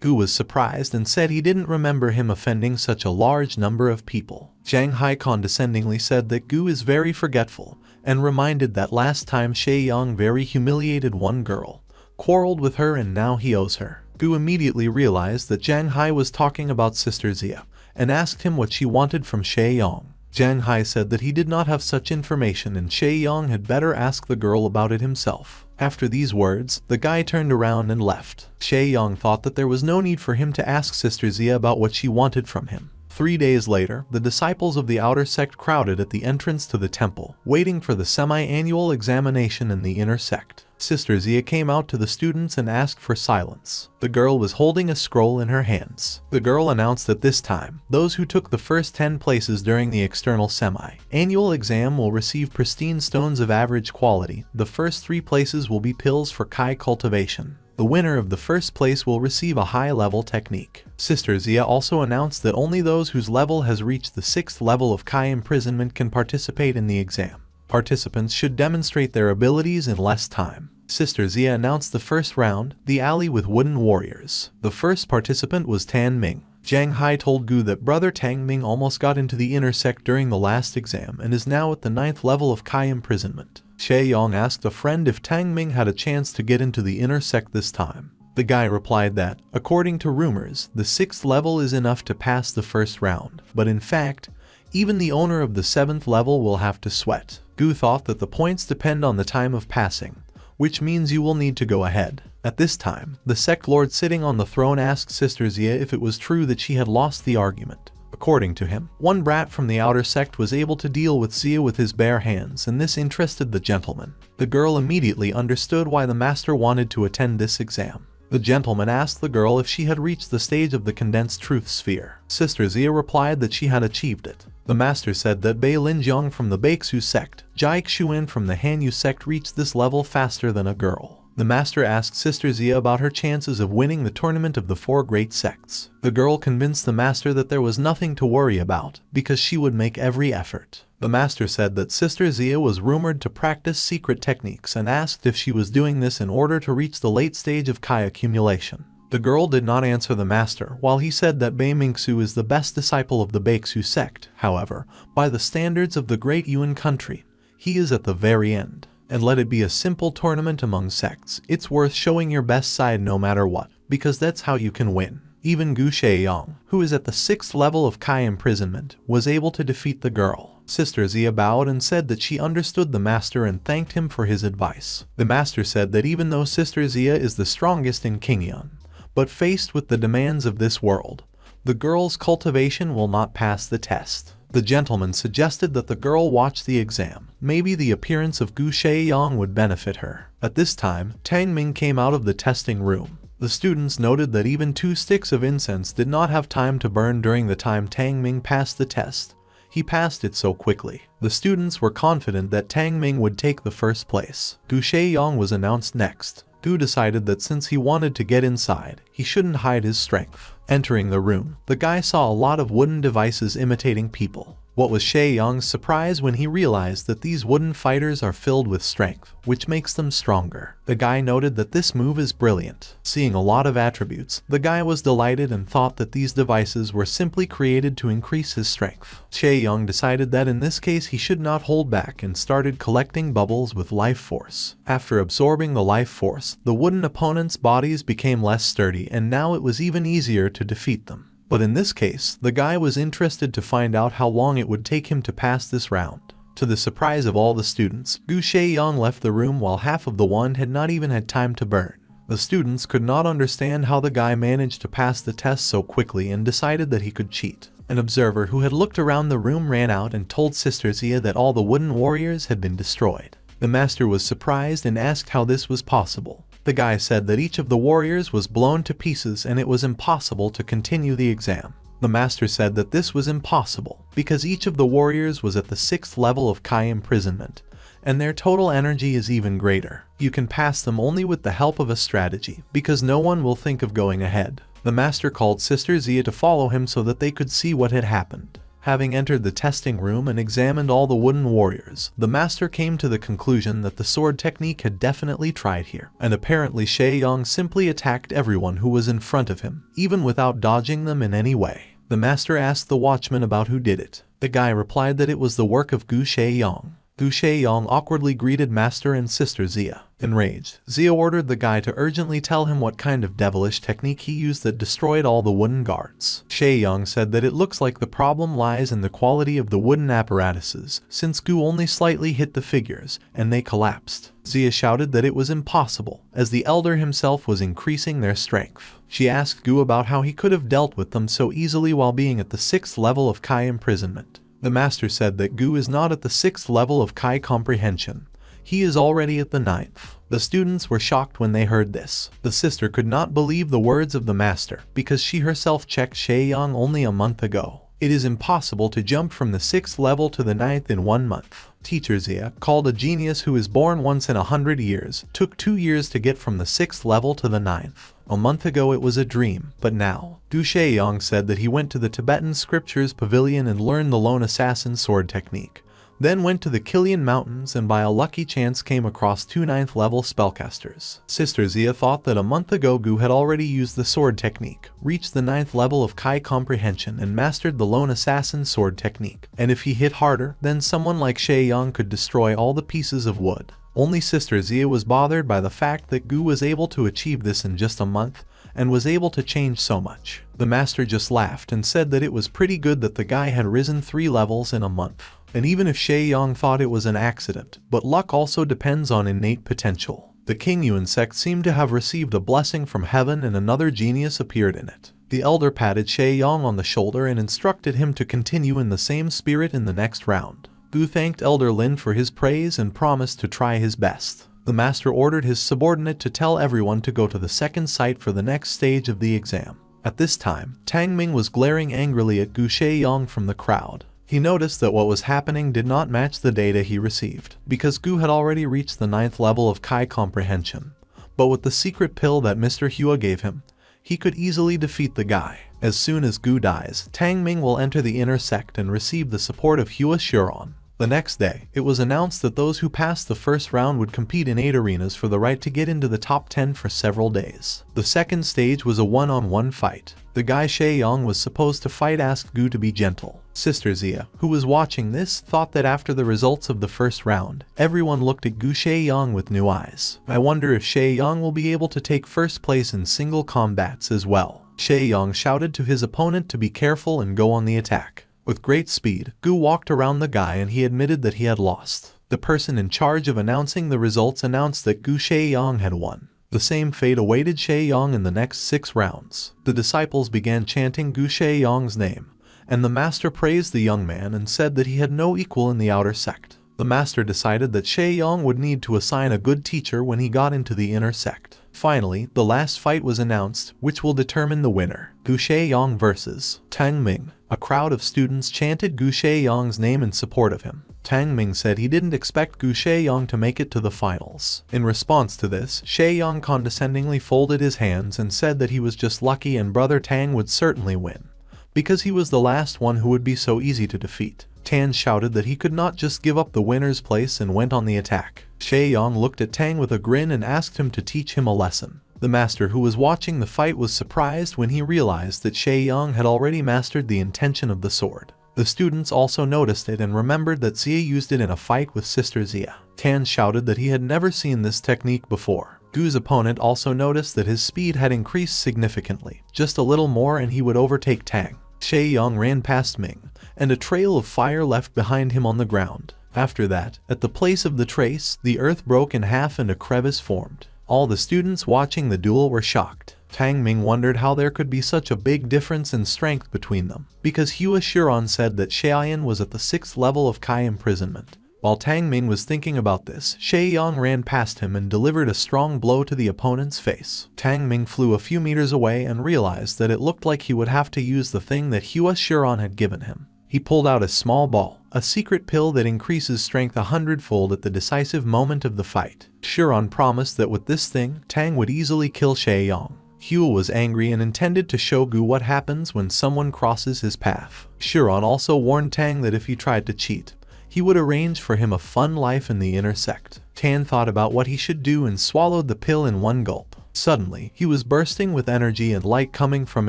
Speaker 1: Gu was surprised and said he didn't remember him offending such a large number of people. Zhang Hai condescendingly said that Gu is very forgetful, and reminded that last time Shay Yong very humiliated one girl, quarreled with her and now he owes her. Gu immediately realized that Jiang Hai was talking about Sister Zia and asked him what she wanted from Shay Yong. Jiang Hai said that he did not have such information and Shay Yong had better ask the girl about it himself. After these words, the guy turned around and left. Shay Yong thought that there was no need for him to ask Sister Zia about what she wanted from him. 3 days later, the disciples of the outer sect crowded at the entrance to the temple, waiting for the semi-annual examination in the inner sect. Sister Zia came out to the students and asked for silence. The girl was holding a scroll in her hands. The girl announced that this time, those who took the first 10 places during the external semi-annual exam will receive pristine stones of average quality. The first 3 places will be pills for Kai cultivation. The winner of the first place will receive a high-level technique. Sister Zia also announced that only those whose level has reached the 6th level of Kai imprisonment can participate in the exam. Participants should demonstrate their abilities in less time. Sister Zia announced the first round, the alley with wooden warriors. The first participant was Tan Ming. Jiang Hai told Gu that brother Tang Ming almost got into the inner sect during the last exam and is now at the 9th level of Kai imprisonment. Shay Yong asked a friend if Tang Ming had a chance to get into the inner sect this time. The guy replied that, according to rumors, the 6th level is enough to pass the first round, but in fact, even the owner of the 7th level will have to sweat. Gu thought that the points depend on the time of passing, which means you will need to go ahead. At this time, the sect lord sitting on the throne asked Sister Zia if it was true that she had lost the argument. According to him, one brat from the outer sect was able to deal with Zia with his bare hands, and this interested the gentleman. The girl immediately understood why the master wanted to attend this exam. The gentleman asked the girl if she had reached the stage of the condensed truth sphere. Sister Zia replied that she had achieved it. The master said that Bei Linjiang from the Baixu sect, Jai Xuan from the Hanyu sect reached this level faster than a girl. The master asked Sister Zia about her chances of winning the tournament of the 4 great sects. The girl convinced the master that there was nothing to worry about, because she would make every effort. The master said that Sister Zia was rumored to practice secret techniques and asked if she was doing this in order to reach the late stage of Kai accumulation. The girl did not answer the master, while he said that Bei Mingsu is the best disciple of the Baixu sect. However, by the standards of the great Yuan country, he is at the very end. And let it be a simple tournament among sects, it's worth showing your best side no matter what, because that's how you can win. Even Gu Shaiyang, who is at the 6th level of Kai imprisonment, was able to defeat the girl. Sister Zia bowed and said that she understood the master and thanked him for his advice. The master said that even though Sister Zia is the strongest in Qingyuan, but faced with the demands of this world, the girl's cultivation will not pass the test. The gentleman suggested that the girl watch the exam. Maybe the appearance of Gu Shaiyang would benefit her. At this time, Tang Ming came out of the testing room. The students noted that even 2 sticks of incense did not have time to burn during the time Tang Ming passed the test. He passed it so quickly. The students were confident that Tang Ming would take the first place. Gu Shaiyang was announced next. Gu decided that since he wanted to get inside, he shouldn't hide his strength. Entering the room, the guy saw a lot of wooden devices imitating people. What was Shaiyang's surprise when he realized that these wooden fighters are filled with strength, which makes them stronger. The guy noted that this move is brilliant. Seeing a lot of attributes, the guy was delighted and thought that these devices were simply created to increase his strength. Shaiyang decided that in this case he should not hold back and started collecting bubbles with life force. After absorbing the life force, the wooden opponents' bodies became less sturdy and now it was even easier to defeat them. But in this case, the guy was interested to find out how long it would take him to pass this round. To the surprise of all the students, Gu Shaiyang left the room while half of the wand had not even had time to burn. The students could not understand how the guy managed to pass the test so quickly and decided that he could cheat. An observer who had looked around the room ran out and told Sister Zia that all the wooden warriors had been destroyed. The master was surprised and asked how this was possible. The guy said that each of the warriors was blown to pieces and it was impossible to continue the exam. The master said that this was impossible because each of the warriors was at the 6th level of Kai imprisonment, and their total energy is even greater. You can pass them only with the help of a strategy, because no one will think of going ahead. The master called Sister Zia to follow him so that they could see what had happened. Having entered the testing room and examined all the wooden warriors, the master came to the conclusion that the sword technique had definitely tried here, and apparently Shaiyang simply attacked everyone who was in front of him, even without dodging them in any way. The master asked the watchman about who did it. The guy replied that it was the work of Gu Shaiyang. Gu Shaiyang awkwardly greeted Master and Sister Zia. Enraged, Zia ordered the guy to urgently tell him what kind of devilish technique he used that destroyed all the wooden guards. Shaiyang said that it looks like the problem lies in the quality of the wooden apparatuses, since Gu only slightly hit the figures, and they collapsed. Zia shouted that it was impossible, as the elder himself was increasing their strength. She asked Gu about how he could have dealt with them so easily while being at the 6th level of Kai imprisonment. The master said that Gu is not at the 6th level of Kai comprehension. He is already at the 9th. The students were shocked when they heard this. The sister could not believe the words of the master, because she herself checked Shaiyang only a month ago. It is impossible to jump from the 6th level to the 9th in 1 month. Teacher Zia, called a genius who is born once in 100 years, took 2 years to get from the 6th level to the 9th. A month ago it was a dream, but now, Gu Shaiyang said that he went to the Tibetan Scriptures Pavilion and learned the lone assassin sword technique. Then went to the Kilian Mountains and by a lucky chance came across 2 9th level spellcasters. Sister Zia thought that a month ago Gu had already used the sword technique, reached the 9th level of Kai comprehension and mastered the lone assassin sword technique. And if he hit harder, then someone like Shaiyang could destroy all the pieces of wood. Only Sister Zia was bothered by the fact that Gu was able to achieve this in just a month, and was able to change so much. The master just laughed and said that it was pretty good that the guy had risen 3 levels in a month. And even if Shaiyang thought it was an accident, but luck also depends on innate potential. The King Yuan sect seemed to have received a blessing from heaven and another genius appeared in it. The elder patted Shaiyang on the shoulder and instructed him to continue in the same spirit in the next round. Gu thanked Elder Lin for his praise and promised to try his best. The master ordered his subordinate to tell everyone to go to the second site for the next stage of the exam. At this time, Tang Ming was glaring angrily at Gu Shaiyang from the crowd. He noticed that what was happening did not match the data he received, because Gu had already reached the 9th level of Kai comprehension. But with the secret pill that Mr. Hua gave him, he could easily defeat the guy. As soon as Gu dies, Tang Ming will enter the inner sect and receive the support of Hua Shuron. The next day, it was announced that those who passed the first round would compete in 8 arenas for the right to get into the top 10 for several days. The second stage was a one-on-one fight. The guy Shaiyang was supposed to fight asked Gu to be gentle. Sister Zia, who was watching this, thought that after the results of the first round, everyone looked at Gu Shaiyang with new eyes. I wonder if Shaiyang will be able to take first place in single combats as well. Shaiyang shouted to his opponent to be careful and go on the attack. With great speed, Gu walked around the guy and he admitted that he had lost. The person in charge of announcing the results announced that Gu Shaiyang had won. The same fate awaited Shaiyang in the next 6 rounds. The disciples began chanting Gu Shaiyang's name, and the master praised the young man and said that he had no equal in the outer sect. The master decided that Shaiyang would need to assign a good teacher when he got into the inner sect. Finally, the last fight was announced, which will determine the winner. Gu Shaiyang versus Tang Ming. A crowd of students chanted Gu Shaiyang's name in support of him. Tang Ming said he didn't expect Gu Shaiyang to make it to the finals. In response to this, Shaiyang condescendingly folded his hands and said that he was just lucky and brother Tang would certainly win, because he was the last one who would be so easy to defeat. Tan shouted that he could not just give up the winner's place and went on the attack. Shaiyang looked at Tang with a grin and asked him to teach him a lesson. The master who was watching the fight was surprised when he realized that Shaiyang had already mastered the intention of the sword. The students also noticed it and remembered that Zia used it in a fight with Sister Zia. Tan shouted that he had never seen this technique before. Gu's opponent also noticed that his speed had increased significantly. Just a little more and he would overtake Tang. Shaiyang ran past Ming, and a trail of fire left behind him on the ground. After that, at the place of the trace, the earth broke in half and a crevice formed. All the students watching the duel were shocked. Tang Ming wondered how there could be such a big difference in strength between them, because Hua Shuron said that Shaiyang was at the 6th level of Kai imprisonment. While Tang Ming was thinking about this, Shaiyang ran past him and delivered a strong blow to the opponent's face. Tang Ming flew a few meters away and realized that it looked like he would have to use the thing that Hua Shuron had given him. He pulled out a small ball, a secret pill that increases strength 100-fold at the decisive moment of the fight. Shuron promised that with this thing, Tang would easily kill Shaiyang. Hua was angry and intended to show Gu what happens when someone crosses his path. Shuron also warned Tang that if he tried to cheat, he would arrange for him a fun life in the inner sect. Tan thought about what he should do and swallowed the pill in one gulp. Suddenly, he was bursting with energy and light coming from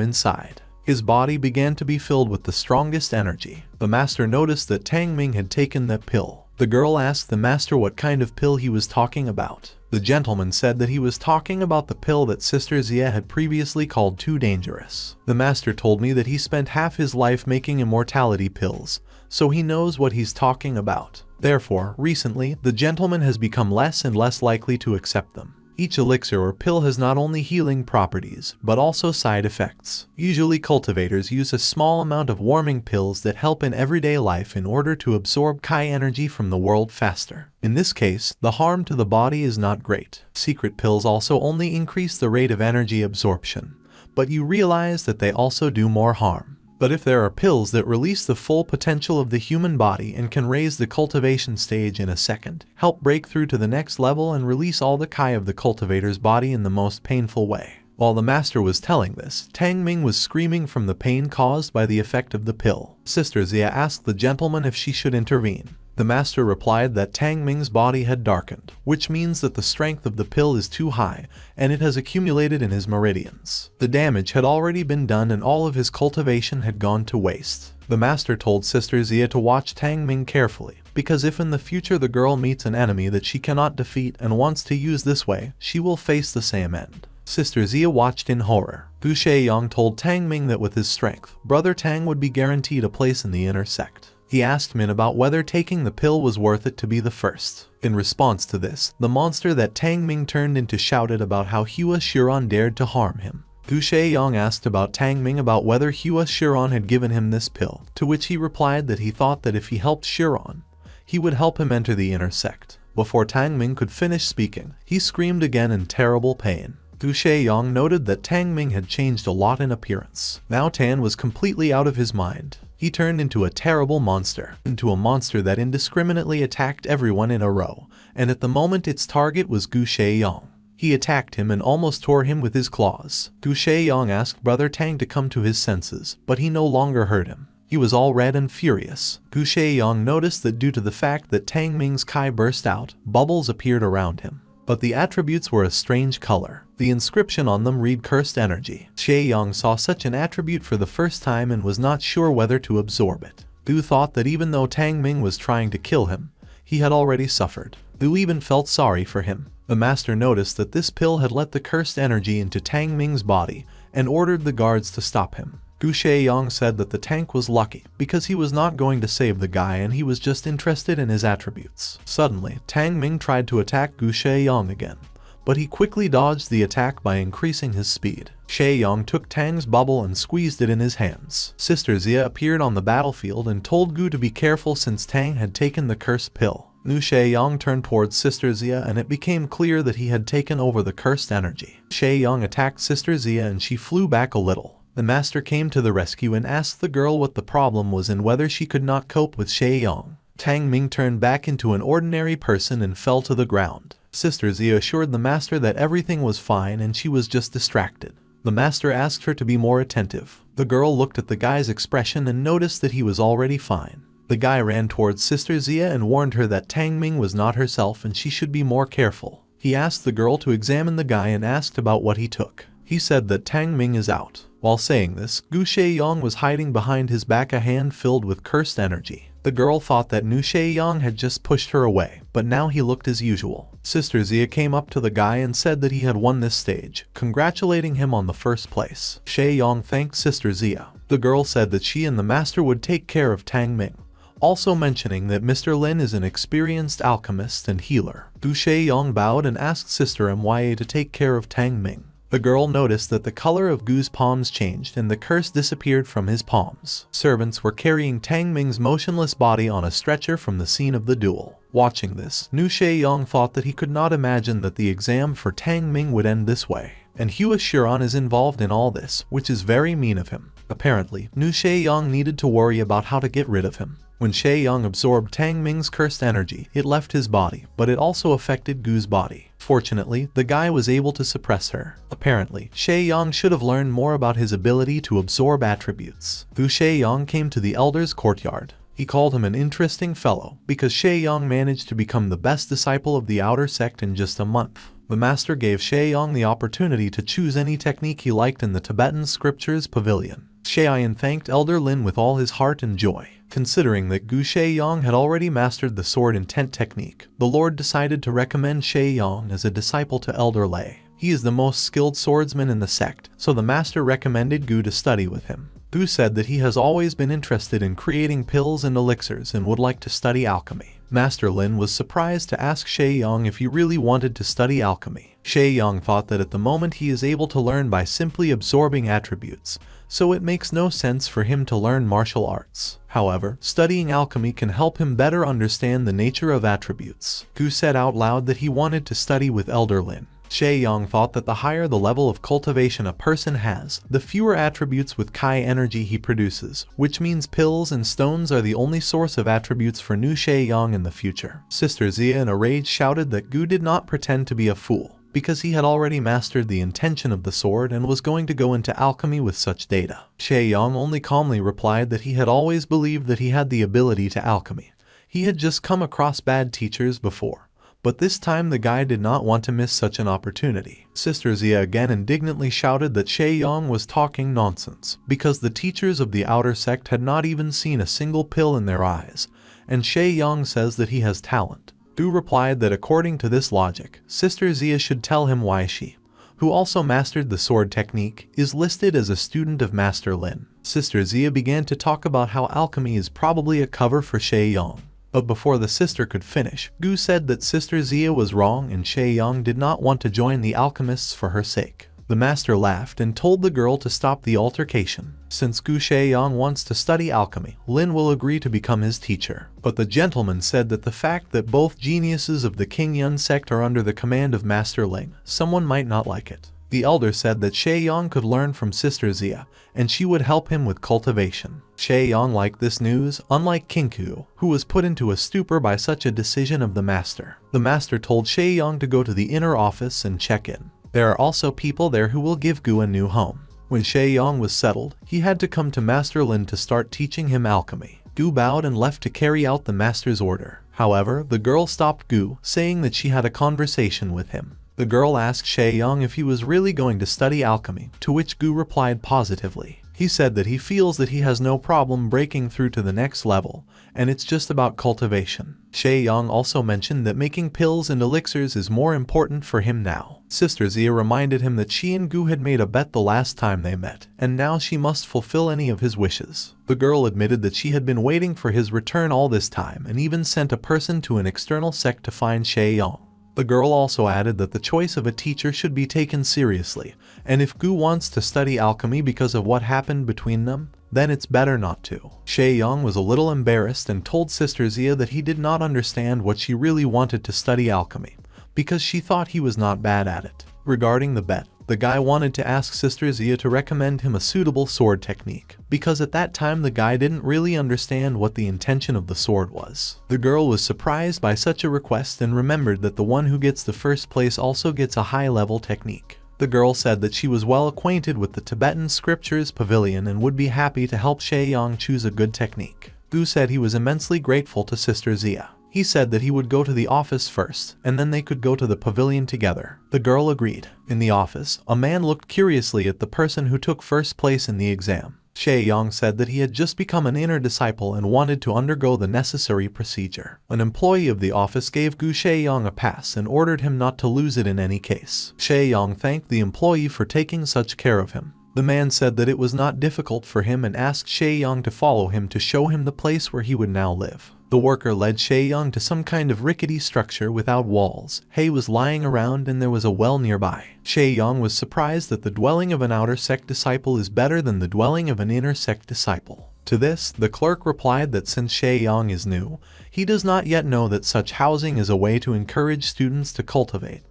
Speaker 1: inside. His body began to be filled with the strongest energy. The master noticed that Tang Ming had taken that pill. The girl asked the master what kind of pill he was talking about. The gentleman said that he was talking about the pill that Sister Zia had previously called too dangerous. The master told me that he spent half his life making immortality pills, so he knows what he's talking about. Therefore, recently, the gentleman has become less and less likely to accept them. Each elixir or pill has not only healing properties, but also side effects. Usually cultivators use a small amount of warming pills that help in everyday life in order to absorb Kai energy from the world faster. In this case, the harm to the body is not great. Secret pills also only increase the rate of energy absorption, but you realize that they also do more harm. But if there are pills that release the full potential of the human body and can raise the cultivation stage in a second, help break through to the next level and release all the Kai of the cultivator's body in the most painful way. While the master was telling this, Tang Ming was screaming from the pain caused by the effect of the pill. Sister Zia asked the gentleman if she should intervene. The master replied that Tang Ming's body had darkened, which means that the strength of the pill is too high, and it has accumulated in his meridians. The damage had already been done and all of his cultivation had gone to waste. The master told Sister Zia to watch Tang Ming carefully, because if in the future the girl meets an enemy that she cannot defeat and wants to use this way, she will face the same end. Sister Zia watched in horror. Gu Shaiyang told Tang Ming that with his strength, Brother Tang would be guaranteed a place in the inner sect. He asked Min about whether taking the pill was worth it to be the first. In response to this, the monster that Tang Ming turned into shouted about how Hua Shiran dared to harm him. Gu Shaiyang asked about Tang Ming about whether Hua Shiran had given him this pill, to which he replied that he thought that if he helped Shiran, he would help him enter the inner sect. Before Tang Ming could finish speaking, he screamed again in terrible pain. Gu Shaiyang noted that Tang Ming had changed a lot in appearance. Now Tan was completely out of his mind. He turned into a terrible monster, into a monster that indiscriminately attacked everyone in a row, and at the moment its target was Gu Shaiyang. He attacked him and almost tore him with his claws. Gu Shaiyang asked Brother Tang to come to his senses, but he no longer heard him. He was all red and furious. Gu Shaiyang noticed that due to the fact that Tang Ming's Kai burst out, bubbles appeared around him. But the attributes were a strange color. The inscription on them read Cursed Energy. Shaiyang saw such an attribute for the first time and was not sure whether to absorb it. Gu thought that even though Tang Ming was trying to kill him, he had already suffered. Gu even felt sorry for him. The master noticed that this pill had let the cursed energy into Tang Ming's body and ordered the guards to stop him. Gu Shaiyang said that the tank was lucky because he was not going to save the guy and he was just interested in his attributes. Suddenly, Tang Ming tried to attack Gu Shaiyang again, but he quickly dodged the attack by increasing his speed. Shaiyang took Tang's bubble and squeezed it in his hands. Sister Zia appeared on the battlefield and told Gu to be careful since Tang had taken the cursed pill. Nu Shaiyang turned towards Sister Zia and it became clear that he had taken over the cursed energy. Shaiyang attacked Sister Zia and she flew back a little. The master came to the rescue and asked the girl what the problem was and whether she could not cope with Shaiyang. Tang Ming turned back into an ordinary person and fell to the ground. Sister Zia assured the master that everything was fine and she was just distracted. The master asked her to be more attentive. The girl looked at the guy's expression and noticed that he was already fine. The guy ran towards Sister Zia and warned her that Tang Ming was not herself and she should be more careful. He asked the girl to examine the guy and asked about what he took. He said that Tang Ming is out. While saying this, Gu Shaiyang was hiding behind his back, a hand filled with cursed energy. The girl thought that Nu Shaiyang had just pushed her away, but now he looked as usual. Sister Zia came up to the guy and said that he had won this stage, congratulating him on the first place. Shaiyang thanked Sister Zia. The girl said that she and the master would take care of Tang Ming, also mentioning that Mr. Lin is an experienced alchemist and healer. Gu Shaiyang bowed and asked Sister Mya to take care of Tang Ming. The girl noticed that the color of Gu's palms changed and the curse disappeared from his palms. Servants were carrying Tang Ming's motionless body on a stretcher from the scene of the duel. Watching this, Nu Shaiyang thought that he could not imagine that the exam for Tang Ming would end this way. And Hua Shiran is involved in all this, which is very mean of him. Apparently, Nu Shaiyang needed to worry about how to get rid of him. When Shaiyang absorbed Tang Ming's cursed energy, it left his body, but it also affected Gu's body. Fortunately, the guy was able to suppress her. Apparently, Shaiyang should have learned more about his ability to absorb attributes. Gu Shaiyang came to the elder's courtyard. He called him an interesting fellow, because Shaiyang managed to become the best disciple of the outer sect in just a month. The master gave Shaiyang the opportunity to choose any technique he liked in the Tibetan scriptures pavilion. Shaoyan thanked Elder Lin with all his heart and joy. Considering that Gu Shaoyang had already mastered the sword intent technique, the Lord decided to recommend Shaoyang as a disciple to Elder Lei. He is the most skilled swordsman in the sect, so the master recommended Gu to study with him. Gu said that he has always been interested in creating pills and elixirs and would like to study alchemy. Master Lin was surprised to ask Shaoyang if he really wanted to study alchemy. Shaoyang thought that at the moment he is able to learn by simply absorbing attributes, so it makes no sense for him to learn martial arts. However, studying alchemy can help him better understand the nature of attributes. Gu said out loud that he wanted to study with Elder Lin. Shaoyang thought that the higher the level of cultivation a person has, the fewer attributes with Kai energy he produces, which means pills and stones are the only source of attributes for new Shaoyang in the future. Sister Zia in a rage shouted that Gu did not pretend to be a fool, because he had already mastered the intention of the sword and was going to go into alchemy with such data. Shaoyang only calmly replied that he had always believed that he had the ability to alchemy. He had just come across bad teachers before. But this time the guy did not want to miss such an opportunity. Sister Zia again indignantly shouted that Shaoyang was talking nonsense, because the teachers of the outer sect had not even seen a single pill in their eyes, and Shaoyang says that he has talent. Gu replied that according to this logic, Sister Zia should tell him why she, who also mastered the sword technique, is listed as a student of Master Lin. Sister Zia began to talk about how alchemy is probably a cover for Shaoyang. But before the sister could finish, Gu said that Sister Zia was wrong and Shaoyang did not want to join the alchemists for her sake. The master laughed and told the girl to stop the altercation. Since Gu Shaoyang wants to study alchemy, Lin will agree to become his teacher. But the gentleman said that the fact that both geniuses of the King Yun sect are under the command of Master Ling, someone might not like it. The elder said that Shaoyang could learn from Sister Zia, and she would help him with cultivation. Shaoyang liked this news, unlike Kinku, who was put into a stupor by such a decision of the master. The master told Shaoyang to go to the inner office and check in. There are also people there who will give Gu a new home. When Shaoyang was settled, he had to come to Master Lin to start teaching him alchemy. Gu bowed and left to carry out the master's order. However, the girl stopped Gu, saying that she had a conversation with him. The girl asked Shaoyang if he was really going to study alchemy, to which Gu replied positively. He said that he feels that he has no problem breaking through to the next level, and it's just about cultivation. Shaoyang also mentioned that making pills and elixirs is more important for him now. Sister Zia reminded him that she and Gu had made a bet the last time they met, and now she must fulfill any of his wishes. The girl admitted that she had been waiting for his return all this time and even sent a person to an external sect to find Shaoyang. The girl also added that the choice of a teacher should be taken seriously, and if Gu wants to study alchemy because of what happened between them, then it's better not to. Shaoyang was a little embarrassed and told Sister Zia that he did not understand what she really wanted to study alchemy, because she thought he was not bad at it. Regarding the bet, the guy wanted to ask Sister Zia to recommend him a suitable sword technique, because at that time the guy didn't really understand what the intention of the sword was. The girl was surprised by such a request and remembered that the one who gets the first place also gets a high-level technique. The girl said that she was well acquainted with the Tibetan scriptures pavilion and would be happy to help Shaoyang choose a good technique. Gu said he was immensely grateful to Sister Zia. He said that he would go to the office first, and then they could go to the pavilion together. The girl agreed. In the office, a man looked curiously at the person who took first place in the exam. Shaoyang said that he had just become an inner disciple and wanted to undergo the necessary procedure. An employee of the office gave Gu Shaoyang a pass and ordered him not to lose it in any case. Shaoyang thanked the employee for taking such care of him. The man said that it was not difficult for him and asked Shaoyang to follow him to show him the place where he would now live. The worker led Shaoyang to some kind of rickety structure without walls. Hay was lying around and there was a well nearby. Shaoyang was surprised that the dwelling of an outer sect disciple is better than the dwelling of an inner sect disciple. To this, the clerk replied that since Shaoyang is new, he does not yet know that such housing is a way to encourage students to cultivate,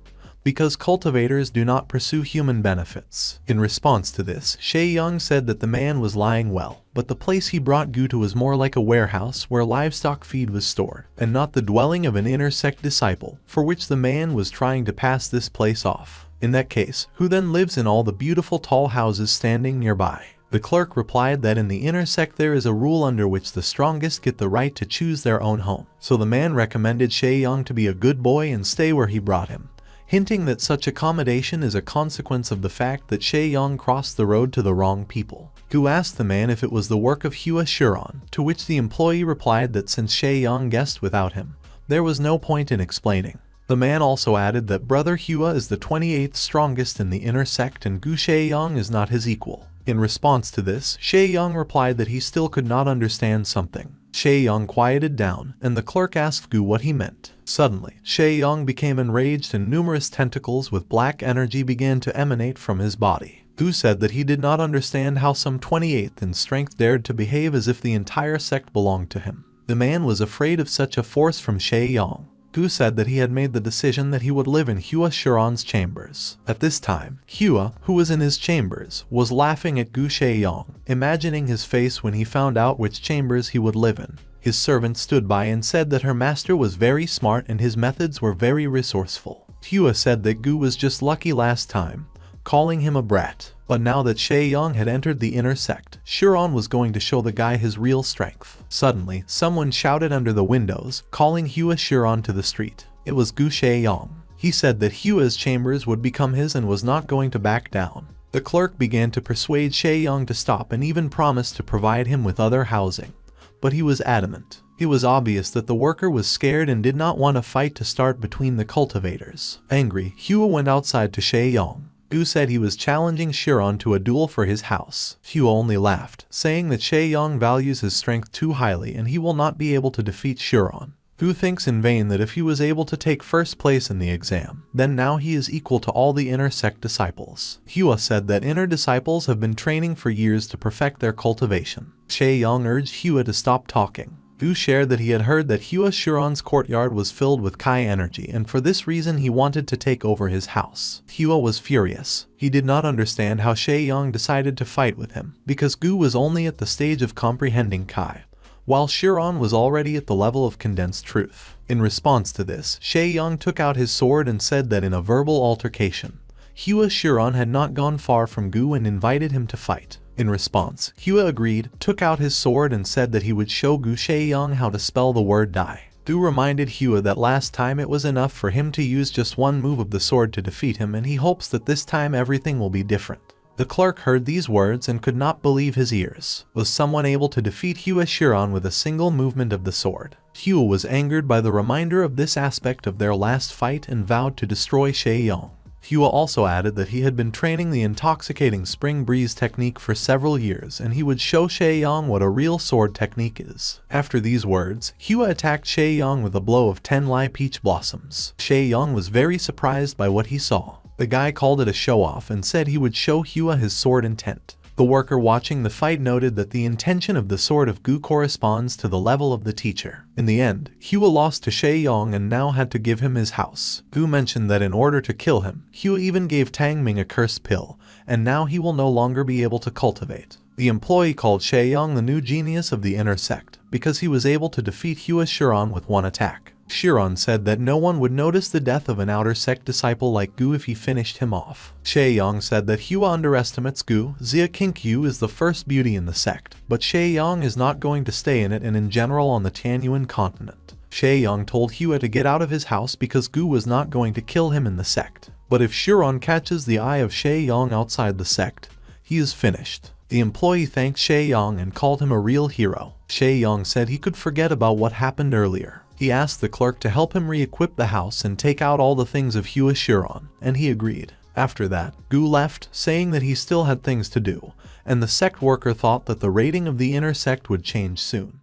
Speaker 1: because cultivators do not pursue human benefits. In response to this, Shaoyang said that the man was lying well, but the place he brought Gu to was more like a warehouse where livestock feed was stored, and not the dwelling of an inner sect disciple, for which the man was trying to pass this place off. In that case, who then lives in all the beautiful tall houses standing nearby? The clerk replied that in the inner sect there is a rule under which the strongest get the right to choose their own home. So the man recommended Shaoyang to be a good boy and stay where he brought him, hinting that such accommodation is a consequence of the fact that Shaoyang crossed the road to the wrong people. Gu asked the man if it was the work of Hua Shuron, to which the employee replied that since Shay Yang guessed without him, there was no point in explaining. The man also added that Brother Hua is the 28th strongest in the inner sect and Gu Shay Yang is not his equal. In response to this, Shay Yang replied that he still could not understand something. Shay Yang quieted down, and the clerk asked Gu what he meant. Suddenly, Shay Yang became enraged and numerous tentacles with black energy began to emanate from his body. Gu said that he did not understand how some 28th in strength dared to behave as if the entire sect belonged to him. The man was afraid of such a force from Shay Yang. Gu said that he had made the decision that he would live in Hua Shuron's chambers. At this time, Hua, who was in his chambers, was laughing at Gu Shay Yang, imagining his face when he found out which chambers he would live in. His servant stood by and said that her master was very smart and his methods were very resourceful. Hua said that Gu was just lucky last time, calling him a brat. But now that Shay Yang had entered the inner sect, Shuron was going to show the guy his real strength. Suddenly, someone shouted under the windows, calling Hua Shuron to the street. It was Gu Shay Yang. He said that Hua's chambers would become his and was not going to back down. The clerk began to persuade Shay Yang to stop and even promised to provide him with other housing. But he was adamant. It was obvious that the worker was scared and did not want a fight to start between the cultivators. Angry, Hua went outside to Shay Yang. Gu said he was challenging Shuron to a duel for his house. Hua only laughed, saying that Shay Yang values his strength too highly and he will not be able to defeat Shuron. Gu thinks in vain that if he was able to take first place in the exam, then now he is equal to all the inner sect disciples. Hua said that inner disciples have been training for years to perfect their cultivation. Shay Yang urged Hua to stop talking. Gu shared that he had heard that Hua Shuron's courtyard was filled with Kai energy and for this reason he wanted to take over his house. Hua was furious. He did not understand how Shay Yang decided to fight with him, because Gu was only at the stage of comprehending Kai, while Shuron was already at the level of condensed truth. In response to this, Shay Yang took out his sword and said that in a verbal altercation, Hua Shuron had not gone far from Gu and invited him to fight. In response, Hua agreed, took out his sword and said that he would show Gu Shay Yang how to spell the word die. Gu reminded Hua that last time it was enough for him to use just one move of the sword to defeat him and he hopes that this time everything will be different. The clerk heard these words and could not believe his ears. Was someone able to defeat Hua Shuron with a single movement of the sword? Hua was angered by the reminder of this aspect of their last fight and vowed to destroy Shay Yang. Hua also added that he had been training the intoxicating spring breeze technique for several years and he would show Shay Yang what a real sword technique is. After these words, Hua attacked Shay Yang with a blow of 10 Lai peach blossoms. Shay Yang was very surprised by what he saw. The guy called it a show-off and said he would show Hua his sword intent. The worker watching the fight noted that the intention of the sword of Gu corresponds to the level of the teacher. In the end, Hua lost to Shay Yang and now had to give him his house. Gu mentioned that in order to kill him, Hua even gave Tang Ming a cursed pill, and now he will no longer be able to cultivate. The employee called Shay Yang the new genius of the inner sect, because he was able to defeat Hua Shuron with one attack. Shuron said that no one would notice the death of an outer sect disciple like Gu if he finished him off. Shay Yang said that Hua underestimates Gu. Xia Kinkyu is the first beauty in the sect, but Shay Yang is not going to stay in it and in general on the Tianyuan continent. Shay Yang told Hua to get out of his house because Gu was not going to kill him in the sect. But if Shuron catches the eye of Shay Yang outside the sect, he is finished. The employee thanked Shay Yang and called him a real hero. Shay Yang said he could forget about what happened earlier. He asked the clerk to help him re-equip the house and take out all the things of Hua Shuron, and he agreed. After that, Gu left, saying that he still had things to do, and the sect worker thought that the rating of the inner sect would change soon.